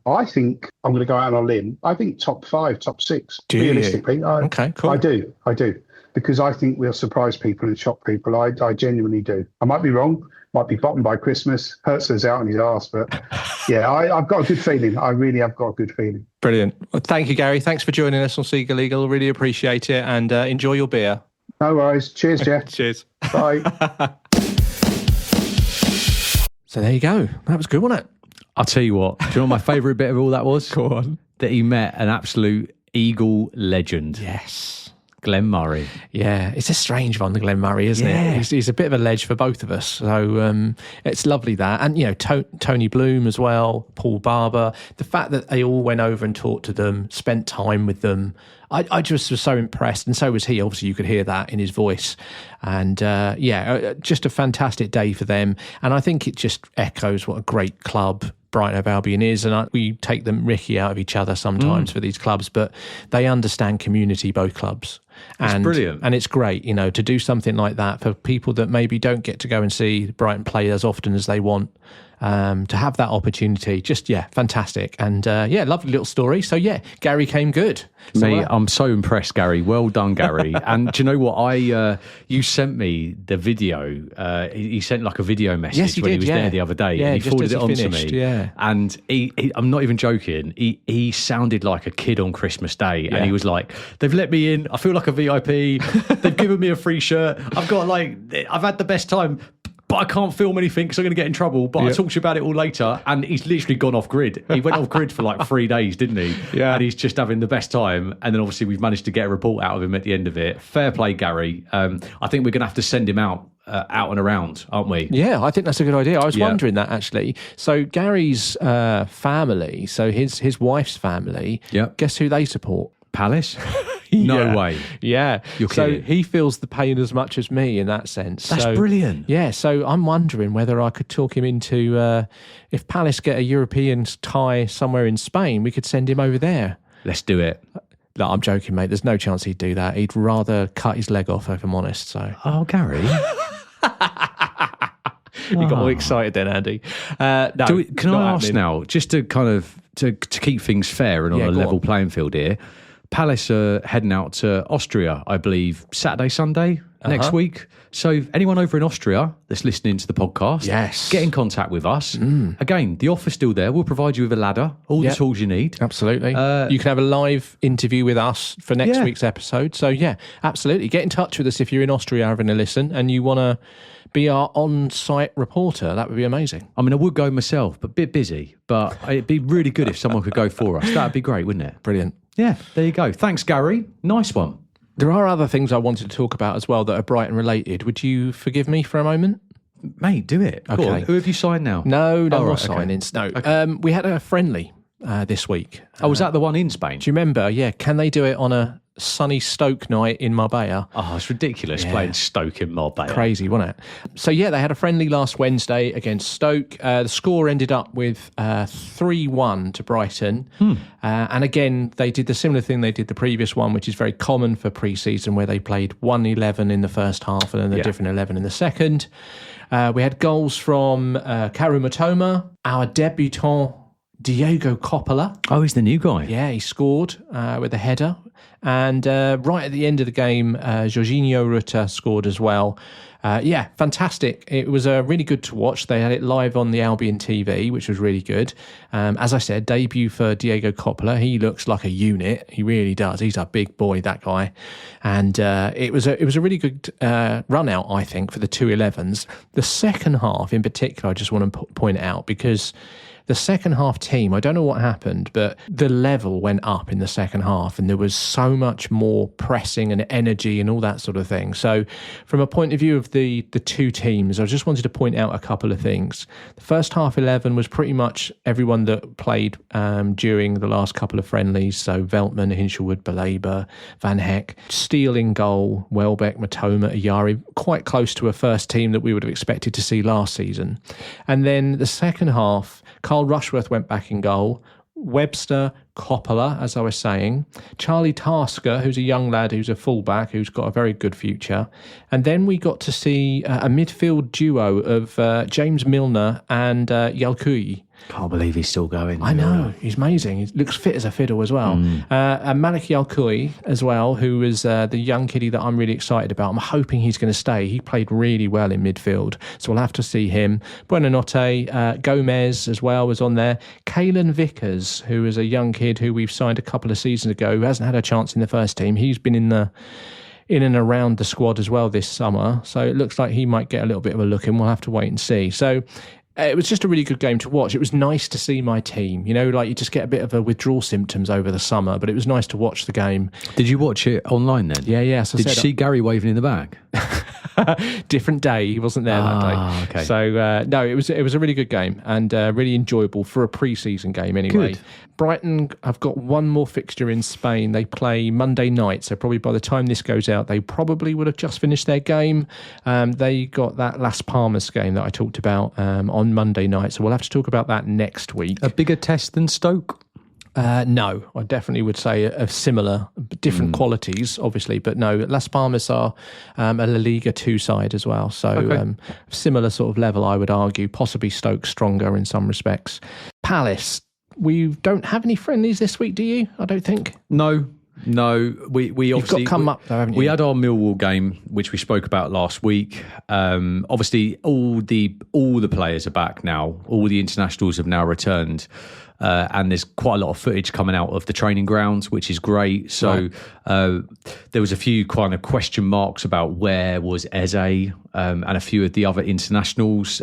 I think I'm going to go out on a limb. I think top 5, top 6, realistically. Okay, cool. I do. Because I think we'll surprise people and shock people. I genuinely do. I might be wrong, might be bottom by Christmas. Hurtzler's out on his arse, but yeah, I've got a good feeling. I really have got a good feeling. Brilliant. Well, thank you, Gary. Thanks for joining us on Seagull Eagle. Really appreciate it, and enjoy your beer. No worries. Cheers, Jeff. Cheers. Bye. So there you go. That was good, wasn't it? I'll tell you what. Do you know what my favourite bit of all that was? Go on. That he met an absolute Eagle legend. Yes. Glenn Murray. Yeah, it's a strange one, the Glenn Murray, isn't it? He's a bit of a ledge for both of us. So it's lovely that. And, Tony Bloom as well, Paul Barber, the fact that they all went over and talked to them, spent time with them. I just was so impressed, and so was he. Obviously, you could hear that in his voice. And, just a fantastic day for them. And I think it just echoes what a great club Brighton Hove Albion is, and we take the Ricky out of each other sometimes for these clubs, but they understand community, both clubs. It's brilliant. And it's great, to do something like that for people that maybe don't get to go and see Brighton play as often as they want, to have that opportunity. Just, fantastic. And, lovely little story. So, Gary came good. I'm so impressed, Gary. Well done, Gary. And do you know what? You sent me the video. He sent like a video message when he was there the other day. Yeah, and he forwarded it on to finished, me. Yeah. And he, I'm not even joking. He sounded like a kid on Christmas Day. Yeah. And he was like, they've let me in. I feel like a VIP. They've given me a free shirt. I've had the best time. But I can't film anything because I'm going to get in trouble. But I'll talk to you about it all later. And he's literally gone off grid. He went off grid for like 3 days, didn't he? Yeah. And he's just having the best time. And then obviously we've managed to get a report out of him at the end of it. Fair play, Gary. I think we're going to have to send him out and around, aren't we? Yeah, I think that's a good idea. I was wondering that actually. So Gary's family, so his wife's family, guess who they support? Palace? No way. Yeah. You're so kidding. he feels the pain as much as me in that sense. That's brilliant. Yeah. So I'm wondering whether I could talk him into, if Palace get a European tie somewhere in Spain, we could send him over there. Let's do it. No, I'm joking, mate. There's no chance he'd do that. He'd rather cut his leg off, if I'm honest. So. Oh, Gary. You got all excited then, Andy. No, can I ask now, just to kind of to keep things fair and on a level playing field here, Palace are heading out to Austria, I believe, Saturday, Sunday next week. So anyone over in Austria that's listening to the podcast, get in contact with us. Again, the offer's still there. We'll provide you with a ladder, all the tools you need. Absolutely. You can have a live interview with us for next week's episode. So, absolutely. Get in touch with us if you're in Austria having a listen and you want to be our on-site reporter. That would be amazing. I mean, I would go myself, but a bit busy. But it'd be really good if someone could go for us. That'd be great, wouldn't it? Brilliant. Yeah, there you go. Thanks, Gary. Nice one. There are other things I wanted to talk about as well that are Brighton related. Would you forgive me for a moment? Mate, do it. Okay. Go on. Who have you signed now? No more signings. No. Okay. We had a friendly this week. Was that the one in Spain? Do you remember? Yeah. Can they do it on a sunny Stoke night in Marbella? Oh, it's ridiculous playing Stoke in Marbella. Crazy, wasn't it? So, they had a friendly last Wednesday against Stoke. The score ended up with 3-1 to Brighton. And again, they did the similar thing they did the previous one, which is very common for pre-season, where they played 1-11 in the first half and then a different 11 in the second. We had goals from Karu Matoma, our debutant Diego Coppola. Oh, he's the new guy. Yeah, he scored with a header. And right at the end of the game, Jorginho Rutter scored as well. Fantastic. It was really good to watch. They had it live on the Albion TV, which was really good. As I said, debut for Diego Coppola. He looks like a unit. He really does. He's a big boy, that guy. And it was a really good run out, I think, for the 2-11s. The second half in particular, I just want to point it out because the second half team, I don't know what happened, but the level went up in the second half and there was so much more pressing and energy and all that sort of thing. So from a point of view of the two teams, I just wanted to point out a couple of things. The first half 11 was pretty much everyone that played during the last couple of friendlies. So Veltman, Hinshelwood, Baleba, Van Heck, Steele in goal, Welbeck, Matoma, Ayari, quite close to a first team that we would have expected to see last season. And then the second half, Carl Rushworth went back in goal. Webster, Coppola, as I was saying. Charlie Tasker, who's a young lad who's a fullback, who's got a very good future. And then we got to see a midfield duo of James Milner and Yalkui. Can't believe he's still going. I know, he's amazing. He looks fit as a fiddle as well. And Malik Yalkui as well, who is the young kiddie that I'm really excited about. I'm hoping he's going to stay. He played really well in midfield, so we'll have to see him. Buonanotte, Gomez as well was on there. Caelan Vickers, who is a young kid who we've signed a couple of seasons ago, who hasn't had a chance in the first team. He's been in and around the squad as well this summer, so it looks like he might get a little bit of a look in. We'll have to wait and see. So it was just a really good game to watch. It was nice to see my team. You know, like you just get a bit of a withdrawal symptoms over the summer, but it was nice to watch the game. Did you watch it online then? Yeah. Did you see Gary waving in the back? Different day. He wasn't there that day. Okay. So, no, it was a really good game and really enjoyable for a pre-season game anyway. Good. Brighton have got one more fixture in Spain. They play Monday night, so probably by the time this goes out, they probably would have just finished their game. They got that Las Palmas game that I talked about on Monday night, so we'll have to talk about that next week. A bigger test than Stoke? No, I definitely would say a similar, different qualities, obviously, but no, Las Palmas are a La Liga 2 side as well, so similar sort of level, I would argue, possibly Stoke stronger in some respects. Palace, we don't have any friendlies this week, do you? I don't think. No, we You've obviously got come up though, haven't you? We had our Millwall game, which we spoke about last week. Obviously, all the players are back now. All the internationals have now returned. And there's quite a lot of footage coming out of the training grounds, which is great. So there was a few kind of question marks about where was Eze and a few of the other internationals.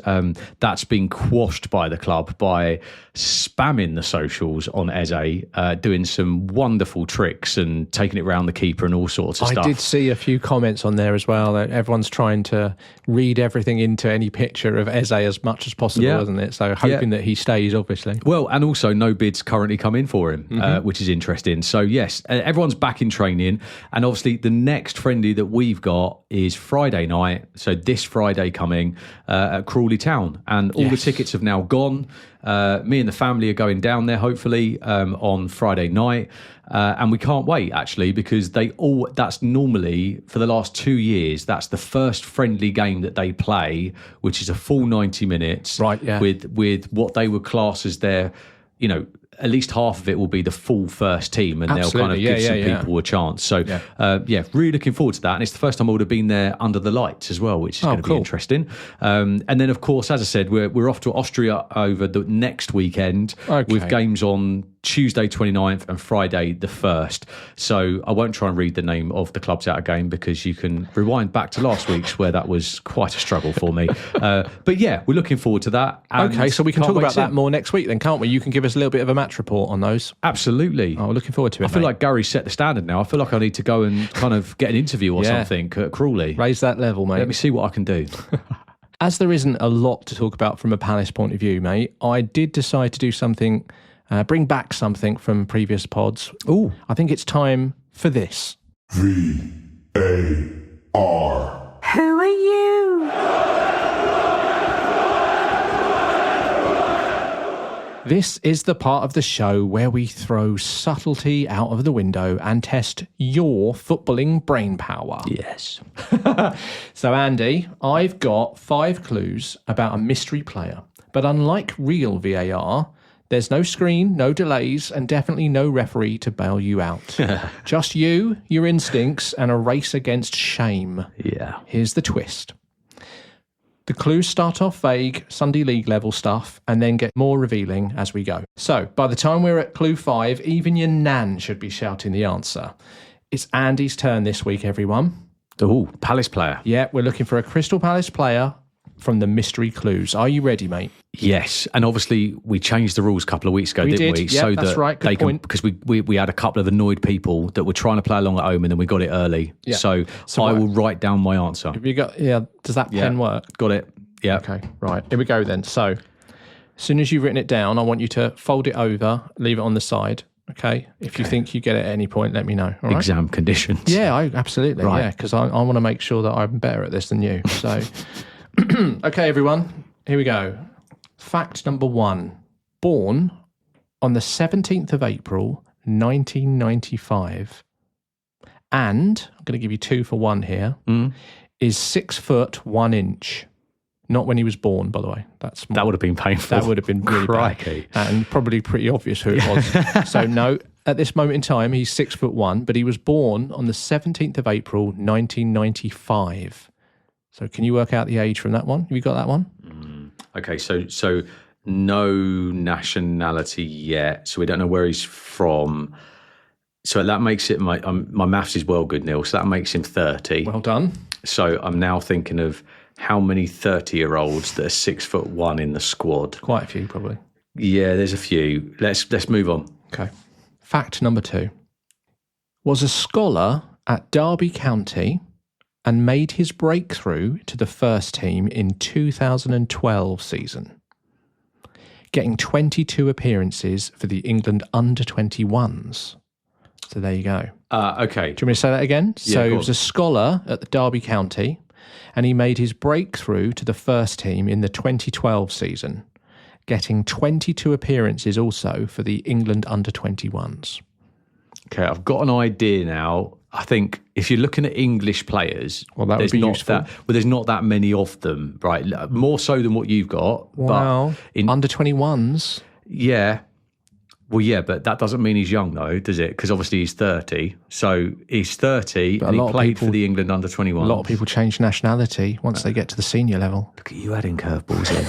That's been quashed by the club by spamming the socials on Eze, doing some wonderful tricks and taking it round the keeper and all sorts of stuff. I did see a few comments on there as well. That everyone's trying to read everything into any picture of Eze as much as possible, isn't it? So hoping that he stays, obviously. Well, and also no bids currently come in for him, which is interesting. So yes, everyone's back in training, and obviously the next friendly that we've got is Friday night. So this Friday coming at Crawley Town, and all the tickets have now gone. Me and the family are going down there hopefully on Friday night, and we can't wait actually, because that's normally for the last 2 years, that's the first friendly game that they play, which is a full 90 minutes, right? Yeah, with what they would class as their, at least half of it will be the full first team, and they'll kind of give some people a chance. So, really looking forward to that. And it's the first time I would have been there under the lights as well, which is going to be interesting. And then, of course, as I said, we're off to Austria over the next weekend with games on Tuesday 29th and Friday the 1st. So I won't try and read the name of the clubs out again, because you can rewind back to last week's where that was quite a struggle for me. But yeah, we're looking forward to that. Okay, so we can talk about that more next week then, can't we? You can give us a little bit of a match report on those. Absolutely. Oh, we're looking forward to it. I feel like Gary set the standard now. I feel like I need to go and kind of get an interview or something at Crawley. Raise that level, mate. Let me see what I can do. As there isn't a lot to talk about from a Palace point of view, mate, I did decide to do something, bring back something from previous pods. Ooh. I think it's time for this. VAR. Who are you? This is the part of the show where we throw subtlety out of the window and test your footballing brain power. Yes. So, Andy, I've got 5 clues about a mystery player. But unlike real VAR, there's no screen, no delays, and definitely no referee to bail you out. Just you, your instincts, and a race against shame. Yeah. Here's the twist. The clues start off vague, Sunday League level stuff, and then get more revealing as we go. So, by the time we're at clue 5, even your nan should be shouting the answer. It's Andy's turn this week, everyone. Oh, Palace player. Yeah, we're looking for a Crystal Palace player from the mystery clues. Are you ready, mate? Yes, and obviously we changed the rules a couple of weeks ago, didn't we? Yeah, so that's right. Good point. Because we had a couple of annoyed people that were trying to play along at home, and then we got it early. Yeah. So I will write down my answer. Have you got? Yeah. Does that pen work? Got it. Yeah. Okay. Right. Here we go then. So, as soon as you've written it down, I want you to fold it over, leave it on the side. Okay. If you think you get it at any point, let me know. All right? Exam conditions. Yeah. Absolutely. Right. Yeah. Because I want to make sure that I'm better at this than you. So. Okay, everyone, here we go. Fact number 1. Born on the 17th of April, 1995, and, I'm going to give you 2 for 1 here, is 6 foot 1 inch. Not when he was born, by the way. That would have been painful. That would have been really Crikey. bad. And probably pretty obvious who it was. So no, at this moment in time, he's 6 foot 1, but he was born on the 17th of April, 1995. So can you work out the age from that one? Have you got that one? Okay, so no nationality yet. So we don't know where he's from. So that makes it, my maths is well good, Neil. So that makes him 30. Well done. So I'm now thinking of how many 30-year-olds that are 6 foot 1 in the squad. Quite a few, probably. Yeah, there's a few. Let's move on. Okay. Fact number 2. Was a scholar at Derby County and made his breakthrough to the first team in 2012 season, getting 22 appearances for the England under-21s. So there you go. Okay. Do you want me to say that again? Yeah, So he was a scholar at the Derby County, and he made his breakthrough to the first team in the 2012 season, getting 22 appearances also for the England under-21s. Okay, I've got an idea now. I think if you're looking at English players, well, that would be useful. There's not that many of them, right? More so than what you've got. Well, but under-21s. Yeah. Well, yeah, but that doesn't mean he's young, though, does it? Because obviously he's 30. So he's 30 and he played for the England under-21. A lot of people change nationality once they get to the senior level. Look at you adding curveballs in.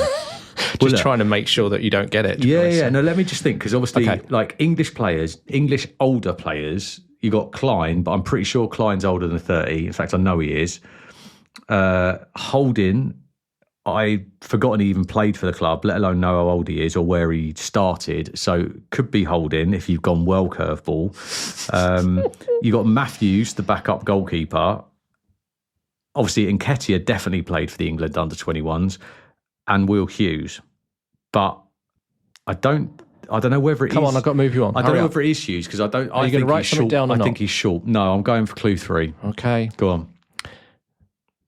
Just trying to make sure that you don't get it. Yeah. No, let me just think, because obviously, like English players, English older players, you got Klein, but I'm pretty sure Klein's older than 30. In fact, I know he is. Holding, I've forgotten he even played for the club, let alone know how old he is or where he started. So could be Holding if you've gone well curveball. You got Matthews, the backup goalkeeper. Obviously, Nketiah definitely played for the England under-21s, and Will Hughes. But I don't know whether it is. Come on, I've got to move you on. I don't know whether it is Hughes, because I don't. Are you going to write something down or not? I think he's short. No, I'm going for clue 3. Okay. Go on.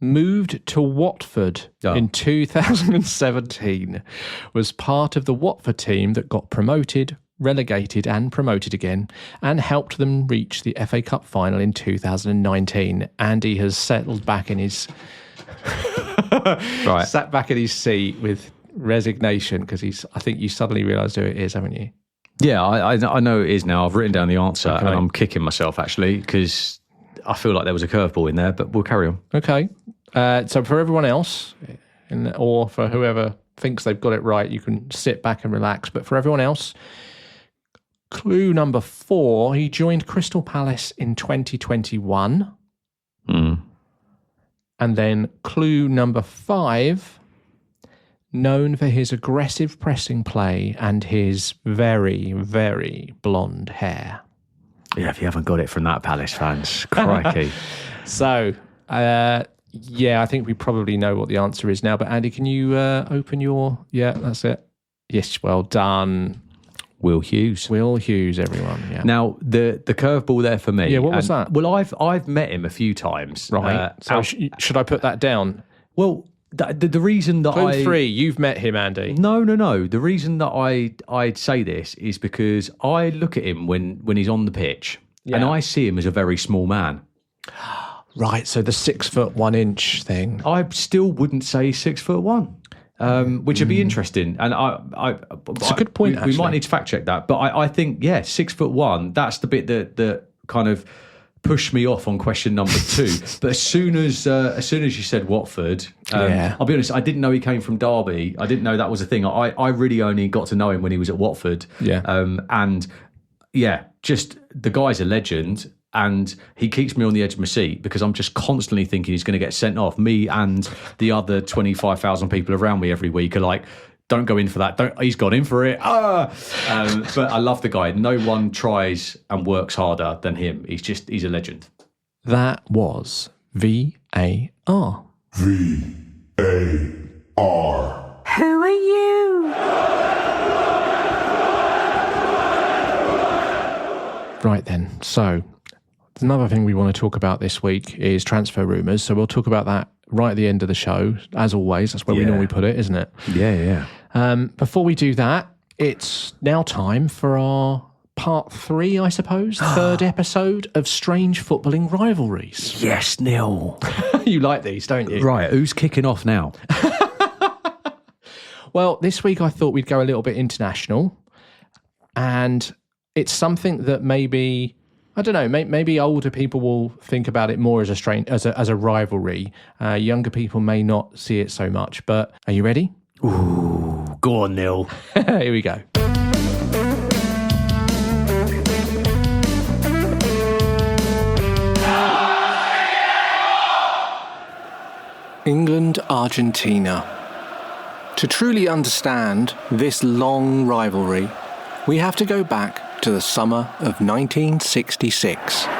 Moved to Watford in 2017. Was part of the Watford team that got promoted, relegated and promoted again, and helped them reach the FA Cup final in 2019. Andy has settled back in his... sat back in his seat with resignation, because I think you suddenly realised who it is, haven't you? Yeah, I know it is now. I've written down the answer and I'm kicking myself, actually, because I feel like there was a curveball in there, but we'll carry on. Okay. So for everyone else, or for whoever thinks they've got it right, you can sit back and relax. But for everyone else, clue number 4, he joined Crystal Palace in 2021. And then clue number 5, known for his aggressive pressing play and his very, very blonde hair. Yeah, if you haven't got it from that, Palace fans, crikey. So, I think we probably know what the answer is now. But Andy, can you open your... Yeah, that's it. Yes, well done. Will Hughes, everyone. Yeah. Now the curveball there for me. Yeah, what was that? Well, I've met him a few times. Right. Should I put that down? Well, the reason that Clue 3, you've met him, Andy. No. The reason that I'd say this is because I look at him when he's on the pitch, and I see him as a very small man. Right. So the 6 foot 1 inch thing. I still wouldn't say 6'1". Which would be interesting, and it's a good point. We might need to fact check that, but I think 6'1". That's the bit that kind of pushed me off on question number 2. But as soon as you said Watford, I'll be honest, I didn't know he came from Derby. I didn't know that was a thing. I really only got to know him when he was at Watford. Just the guy's a legend. And he keeps me on the edge of my seat because I'm just constantly thinking he's going to get sent off. Me and the other 25,000 people around me every week are like, don't go in for that. He's gone in for it. But I love the guy. No one tries and works harder than him. He's a legend. That was VAR. VAR. Who are you? Right then. So... another thing we want to talk about this week is transfer rumours. So we'll talk about that right at the end of the show. As always, that's where we normally put it, isn't it? Yeah. Before we do that, it's now time for our part 3, I suppose, third episode of Strange Footballing Rivalries. Yes, Neil. You like these, don't you? Right, who's kicking off now? Well, this week I thought we'd go a little bit international. And it's something that maybe... I don't know. Maybe older people will think about it more as a rivalry. Younger people may not see it so much. But are you ready? Ooh, go on, Neil. Here we go. England, Argentina. To truly understand this long rivalry, we have to go back to the summer of 1966. And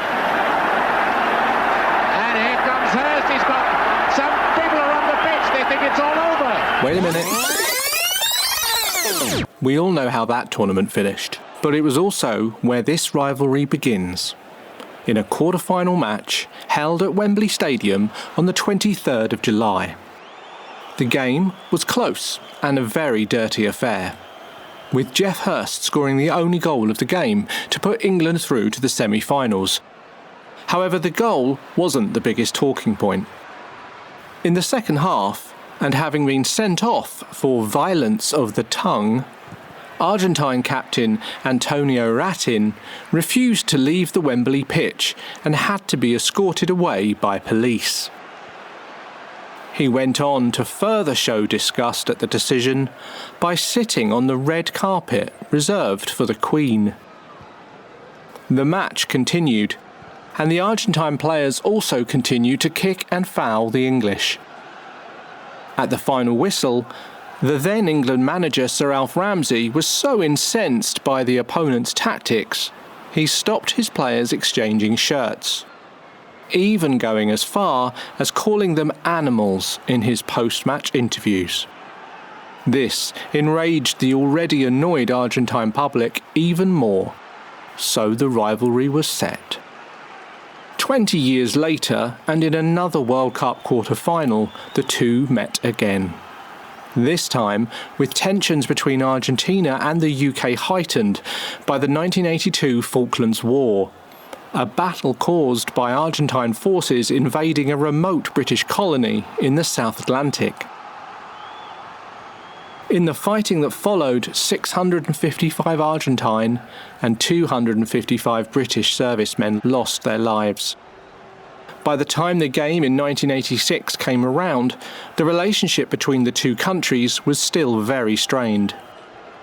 here comes Hurst. He's got some people are on the pitch. They think it's all over. Wait a minute. We all know how that tournament finished, but it was also where this rivalry begins. In a quarter-final match held at Wembley Stadium on the 23rd of July. The game was close and a very dirty affair, with Geoff Hurst scoring the only goal of the game to put England through to the semi-finals. However, the goal wasn't the biggest talking point. In the second half, and having been sent off for violence of the tongue, Argentine captain Antonio Ratin refused to leave the Wembley pitch and had to be escorted away by police. He went on to further show disgust at the decision by sitting on the red carpet reserved for the Queen. The match continued, and the Argentine players also continued to kick and foul the English. At the final whistle, the then England manager Sir Alf Ramsey was so incensed by the opponent's tactics, he stopped his players exchanging shirts, even going as far as calling them animals in his post-match interviews. This enraged the already annoyed Argentine public even more, so the rivalry was set. 20 years later, and in another World Cup quarter-final, the two met again. This time with tensions between Argentina and the UK heightened by the 1982 Falklands War, a battle caused by Argentine forces invading a remote British colony in the South Atlantic. In the fighting that followed, 655 Argentine and 255 British servicemen lost their lives. By the time the game in 1986 came around, the relationship between the two countries was still very strained.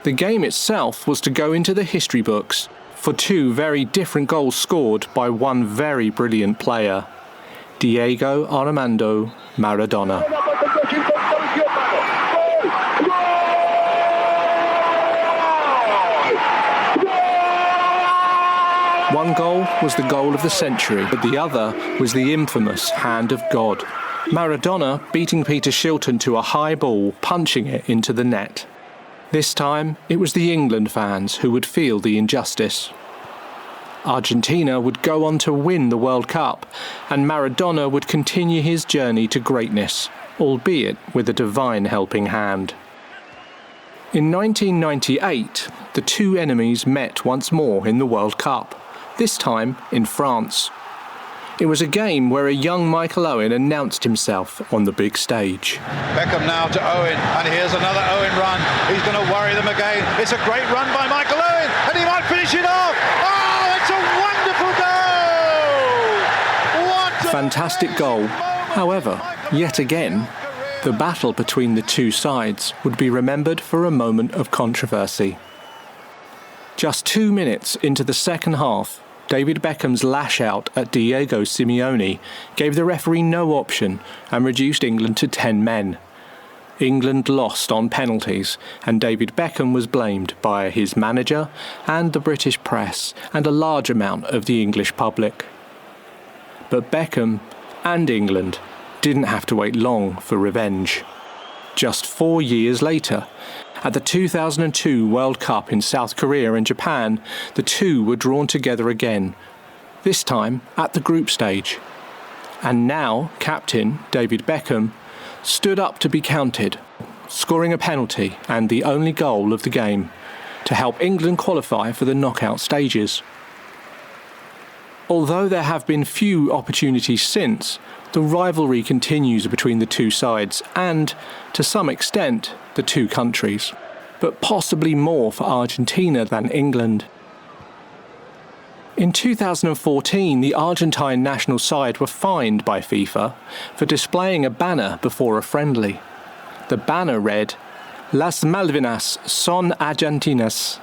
The game itself was to go into the history books for two very different goals scored by one very brilliant player, Diego Armando Maradona. One goal was the goal of the century, but the other was the infamous hand of God. Maradona beating Peter Shilton to a high ball, punching it into the net. This time, it was the England fans who would feel the injustice. Argentina would go on to win the World Cup, and Maradona would continue his journey to greatness, albeit with a divine helping hand. In 1998, the two enemies met once more in the World Cup, this time in France. It was a game where a young Michael Owen announced himself on the big stage. Beckham now to Owen, and here's another Owen run. He's going to worry them again. It's a great run by Michael Owen, and he might finish it off. Oh, it's a wonderful goal! What a fantastic goal. However, yet again, the battle between the two sides would be remembered for a moment of controversy. Just 2 minutes into the second half, David Beckham's lash-out at Diego Simeone gave the referee no option and reduced England to 10 men. England lost on penalties, and David Beckham was blamed by his manager and the British press and a large amount of the English public. But Beckham and England didn't have to wait long for revenge. Just 4 years later, at the 2002 World Cup in South Korea and Japan, the two were drawn together again, this time at the group stage. And now, captain David Beckham stood up to be counted, scoring a penalty and the only goal of the game, to help England qualify for the knockout stages. Although there have been few opportunities since, the rivalry continues between the two sides and, to some extent, the two countries, but possibly more for Argentina than England. In 2014, the Argentine national side were fined by FIFA for displaying a banner before a friendly. The banner read, "Las Malvinas son Argentinas,"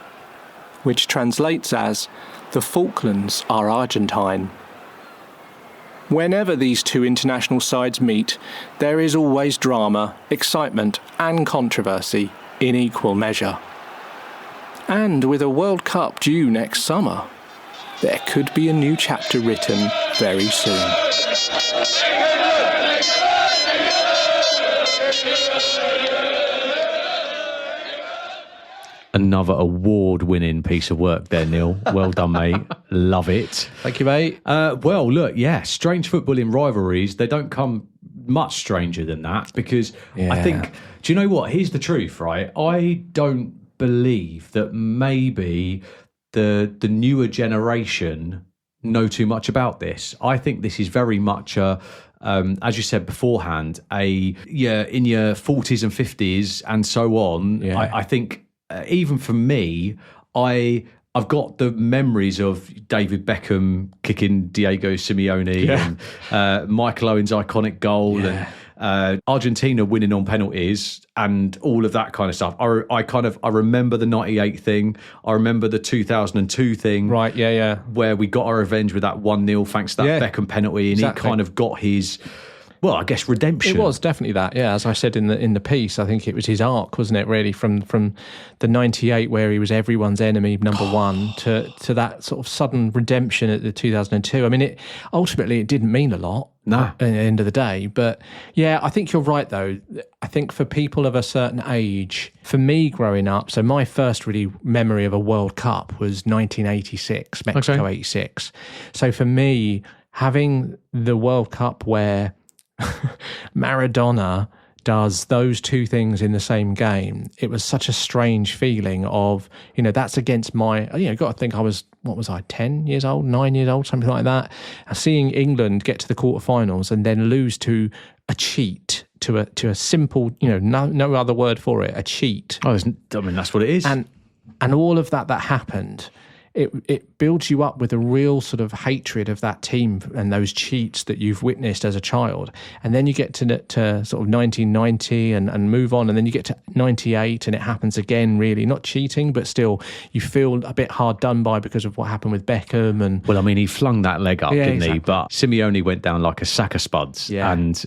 which translates as, "The Falklands are Argentine." Whenever these two international sides meet, there is always drama, excitement and controversy in equal measure. And with a World Cup due next summer, there could be a new chapter written very soon. Another award-winning piece of work there, Neil. Well done, mate. Love it. Thank you, mate. Well, look, yeah, strange footballing rivalries, they don't come much stranger than that because I think, do you know what? Here's the truth, right? I don't believe that maybe the newer generation know too much about this. I think this is very much as you said beforehand, in your 40s and 50s and so on. Yeah. I think even for me, I've got the memories of David Beckham kicking Diego Simeone and Michael Owen's iconic goal and Argentina winning on penalties and all of that kind of stuff. I remember the 98 thing. I remember the 2002 thing. Right, yeah. Where we got our revenge with that 1-0 thanks to that Beckham penalty, and exactly. He kind of got his... Well, I guess redemption. It was definitely that, yeah. As I said in the piece, I think it was his arc, wasn't it? Really, from the 98 where he was everyone's enemy, number one, to that sort of sudden redemption at the 2002. I mean, it didn't mean a lot. No. At the end of the day, but yeah, I think you're right though. I think for people of a certain age, for me growing up, so my first really memory of a World Cup was 1986, Mexico 86. So for me, having the World Cup where Maradona does those two things in the same game, it was such a strange feeling of, that's against my, got to think I was, 10 years old, 9 years old, something like that. Seeing England get to the quarterfinals and then lose to a cheat to a simple, no other word for it, a cheat. That's what it is. And all of that happened, it builds you up with a real sort of hatred of that team and those cheats that you've witnessed as a child. And then you get to sort of 1990 and move on, and then you get to 98 and it happens again, really. Not cheating, but still you feel a bit hard done by because of what happened with Beckham. And well, I mean, he flung that leg up, didn't exactly. he? But Simeone went down like a sack of spuds. Yeah. And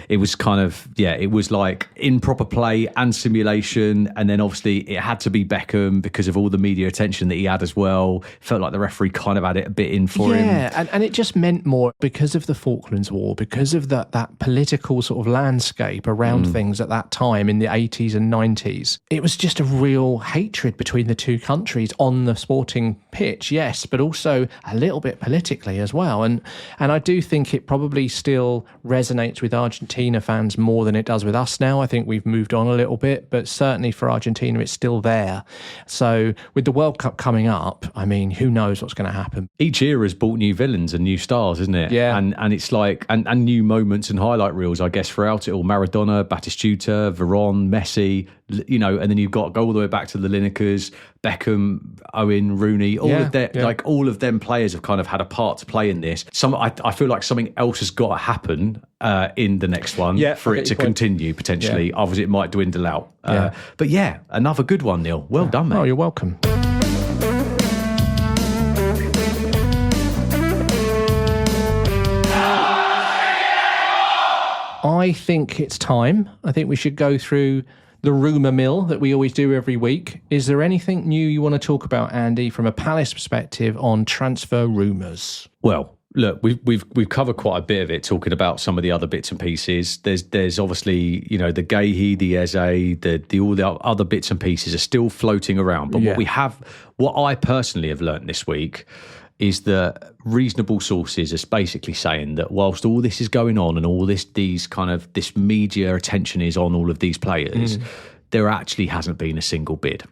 it was kind of, it was like improper play and simulation. And then obviously it had to be Beckham because of all the media attention that he had as well. Felt like the referee kind of had it a bit in for him. Yeah, and it just meant more because of the Falklands War, because of that political sort of landscape around things at that time in the 80s and 90s. It was just a real hatred between the two countries on the sporting pitch, yes, but also a little bit politically as well. And I do think it probably still resonates with Argentina fans more than it does with us now. I think we've moved on a little bit, but certainly for Argentina, it's still there. So with the World Cup coming up, I mean, who knows what's going to happen? Each era has brought new villains and new stars, isn't it? Yeah. And it's like, and new moments and highlight reels, I guess, throughout it all. Maradona, Batistuta, Veron, Messi, and then you've got go all the way back to the Linekers, Beckham, Owen, Rooney, all of them players have kind of had a part to play in this. I feel like something else has got to happen in the next one for it to continue potentially. Yeah. Otherwise, it might dwindle out. But another good one, Neil. Well done, mate. Oh, you're welcome. I think it's time. I think we should go through the rumour mill that we always do every week. Is there anything new you want to talk about, Andy, from a Palace perspective on transfer rumours? Well, look, we've covered quite a bit of it, talking about some of the other bits and pieces. There's obviously, the Gahey, the Eze, all the other bits and pieces are still floating around. But what I personally have learnt this week is that reasonable sources are basically saying that whilst all this is going on and all this media attention is on all of these players, there actually hasn't been a single bid.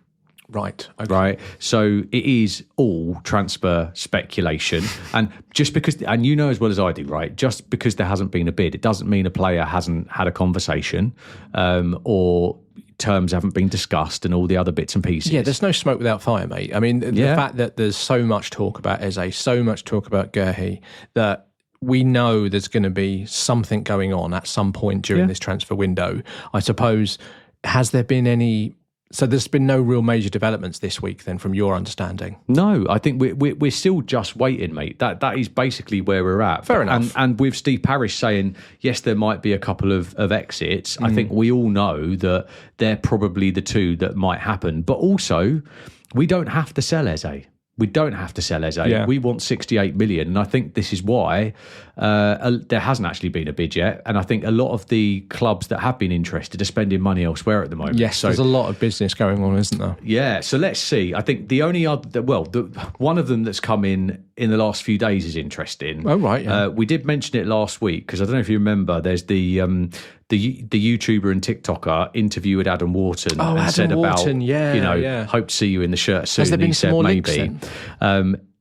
Right. Okay. Right. So it is all transfer speculation. And just because, and you know as well as I do, right, just because there hasn't been a bid, it doesn't mean a player hasn't had a conversation or terms haven't been discussed and all the other bits and pieces. Yeah, there's no smoke without fire, mate. I mean, the fact that there's so much talk about Eze, so much talk about Gahey, that we know there's going to be something going on at some point during this transfer window. I suppose, has there been any... So there's been no real major developments this week then, from your understanding? No, I think we're still just waiting, mate. That is basically where we're at. Fair enough. And with Steve Parish saying, yes, there might be a couple of exits, I think we all know that they're probably the two that might happen. But also, we don't have to sell Eze. We don't have to sell Eze. Yeah. We want 68 million. And I think this is why there hasn't actually been a bid yet. And I think a lot of the clubs that have been interested are spending money elsewhere at the moment. Yes, so there's a lot of business going on, isn't there? Yeah, so let's see. I think the only other, one of them that's come in the last few days is interesting. Oh, right, yeah. We did mention it last week, because I don't know if you remember, there's the YouTuber and TikToker interviewed Adam Wharton and Adam said Wharton, about, hope to see you in the shirt soon. Has there been he some said more maybe.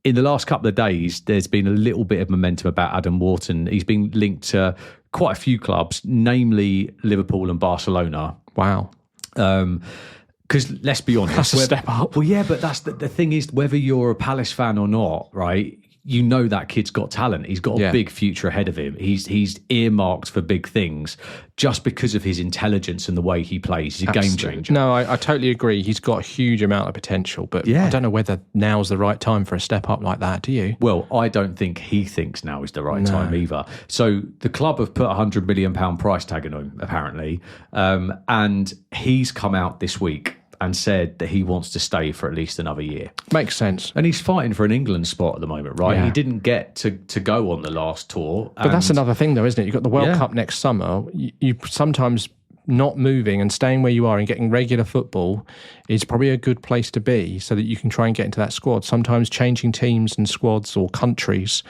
In the last couple of days, there's been a little bit of momentum about Adam Wharton. He's been linked to quite a few clubs, namely Liverpool and Barcelona. Wow. Because let's be honest, that's a step up. Well, yeah, but that's the thing is, whether you're a Palace fan or not, right? You know that kid's got talent. He's got a big future ahead of him. He's earmarked for big things just because of his intelligence and the way he plays. He's a game changer. No, I totally agree. He's got a huge amount of potential, but I don't know whether now's the right time for a step up like that, do you? Well, I don't think he thinks now is the right time either. So the club have put £100 million price tag on him, apparently, and he's come out this week and said that he wants to stay for at least another year. Makes sense. And he's fighting for an England spot at the moment, right? Yeah. He didn't get to go on the last tour. But that's another thing, though, isn't it? You've got the World Cup next summer. You sometimes not moving and staying where you are and getting regular football is probably a good place to be so that you can try and get into that squad. Sometimes changing teams and squads or countries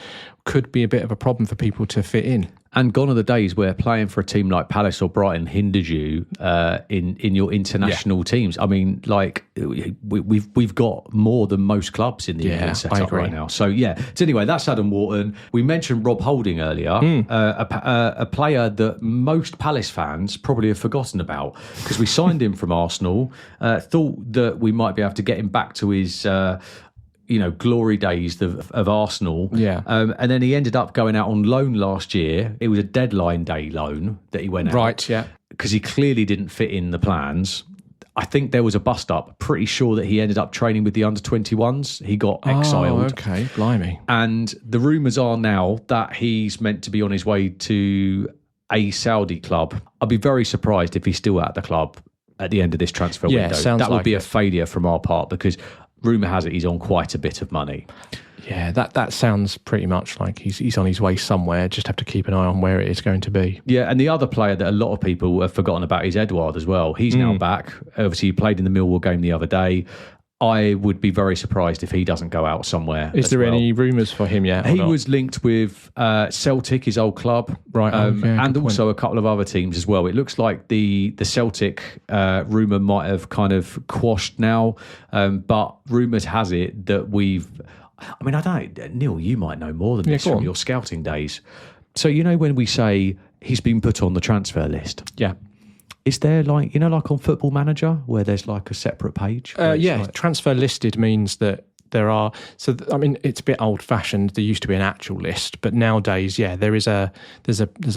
could be a bit of a problem for people to fit in. And gone are the days where playing for a team like Palace or Brighton hindered you in your international teams. I mean, like we've got more than most clubs in the England setup right now. So So anyway, that's Adam Wharton. We mentioned Rob Holding earlier, a player that most Palace fans probably have forgotten about because we signed him from Arsenal. Thought that we might be able to get him back to his. Glory days of Arsenal. Yeah. And then he ended up going out on loan last year. It was a deadline day loan that he went out. Right, yeah. Because he clearly didn't fit in the plans. I think there was a bust up. Pretty sure that he ended up training with the under-21s. He got exiled. Oh, okay. Blimey. And the rumours are now that he's meant to be on his way to a Saudi club. I'd be very surprised if he's still at the club at the end of this transfer window. Sounds that would like be a failure from our part because rumour has it he's on quite a bit of money. Yeah, that sounds pretty much like he's on his way somewhere. Just have to keep an eye on where it is going to be. Yeah, and the other player that a lot of people have forgotten about is Edouard as well. He's now back. Obviously, he played in the Millwall game the other day. I would be very surprised if he doesn't go out somewhere. Is there any rumours for him yet? He was linked with Celtic, his old club, right? And also a couple of other teams as well. It looks like the Celtic rumour might have kind of quashed now, but rumours has it that I don't know, Neil, you might know more than this from your scouting days. So when we say he's been put on the transfer list, yeah. Is there like on Football Manager where there's like a separate page? Transfer listed means that there are. So it's a bit old fashioned. There used to be an actual list, but nowadays, there's a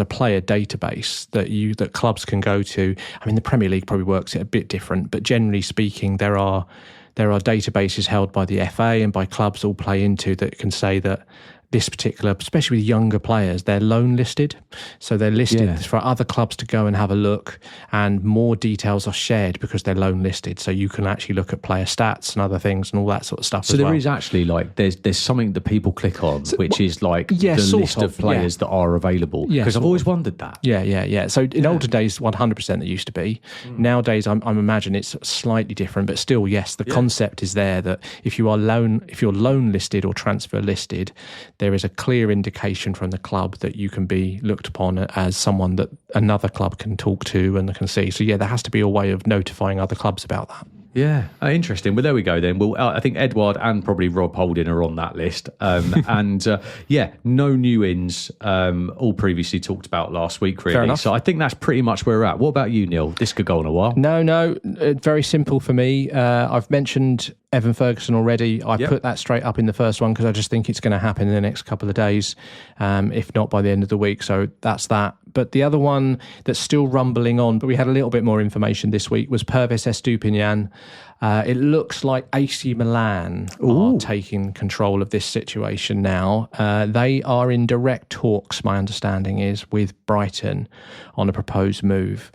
player database that clubs can go to. I mean, the Premier League probably works it a bit different, but generally speaking, there are databases held by the FA and by clubs all play into that can say that this particular, especially with younger players, they're loan listed. So they're listed for other clubs to go and have a look, and more details are shared because they're loan listed. So you can actually look at player stats and other things and all that sort of stuff. So there is actually there's something that people click on, which is the list of players that are available. Because I've always wondered that. Yeah. So in older days, 100% there used to be. Nowadays, I'm imagine it's slightly different, but still, yes, the concept is there that if you're loan listed or transfer listed, there is a clear indication from the club that you can be looked upon as someone that another club can talk to and can see. So there has to be a way of notifying other clubs about that. Yeah, interesting. Well, there we go then. Well, I think Edouard and probably Rob Holding are on that list. No new ins, all previously talked about last week, really. Fair enough. So I think that's pretty much where we're at. What about you, Neil? This could go on a while. No, very simple for me. I've mentioned Evan Ferguson already. I put that straight up in the first one because I just think it's going to happen in the next couple of days, if not by the end of the week. So that's that. But the other one that's still rumbling on, but we had a little bit more information this week, was Pervis Estupiñán. It looks like AC Milan are taking control of this situation now. They are in direct talks, my understanding is, with Brighton on a proposed move.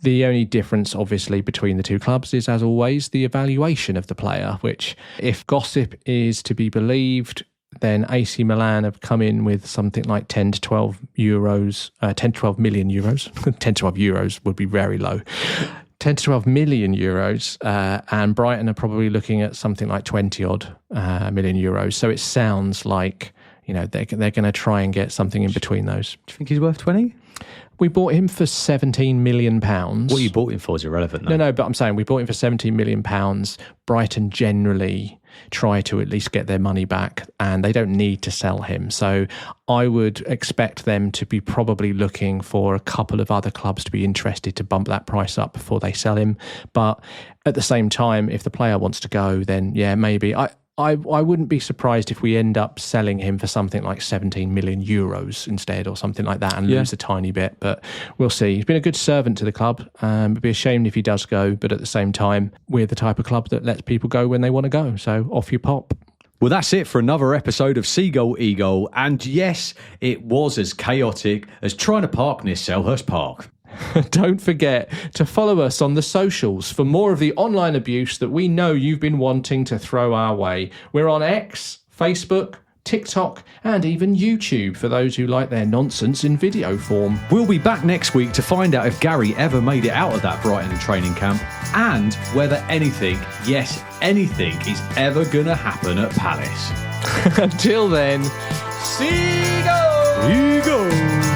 The only difference, obviously, between the two clubs is, as always, the evaluation of the player, which, if gossip is to be believed, then AC Milan have come in with something like 10 to 12 million euros. 10 to 12 euros would be very low. 10 to 12 million euros, and Brighton are probably looking at something like 20 odd million euros. So it sounds like they're going to try and get something in between those. Do you think he's worth 20? We bought him for £17 million. What you bought him for is irrelevant, though. No, but I'm saying we bought him for £17 million. Brighton generally try to at least get their money back, and they don't need to sell him. So I would expect them to be probably looking for a couple of other clubs to be interested to bump that price up before they sell him. But at the same time, if the player wants to go, then maybe. I wouldn't be surprised if we end up selling him for something like 17 million euros instead, or something like that, and lose a tiny bit. But we'll see. He's been a good servant to the club. It'd be ashamed if he does go. But at the same time, we're the type of club that lets people go when they want to go. So off you pop. Well, that's it for another episode of Seagull Eagle. And yes, it was as chaotic as trying to park near Selhurst Park. Don't forget to follow us on the socials for more of the online abuse that we know you've been wanting to throw our way. We're on X, Facebook, TikTok, and even YouTube for those who like their nonsense in video form. We'll be back next week to find out if Gary ever made it out of that Brighton training camp and whether anything, yes, anything, is ever going to happen at Palace. Until then, Seagull! Seagull!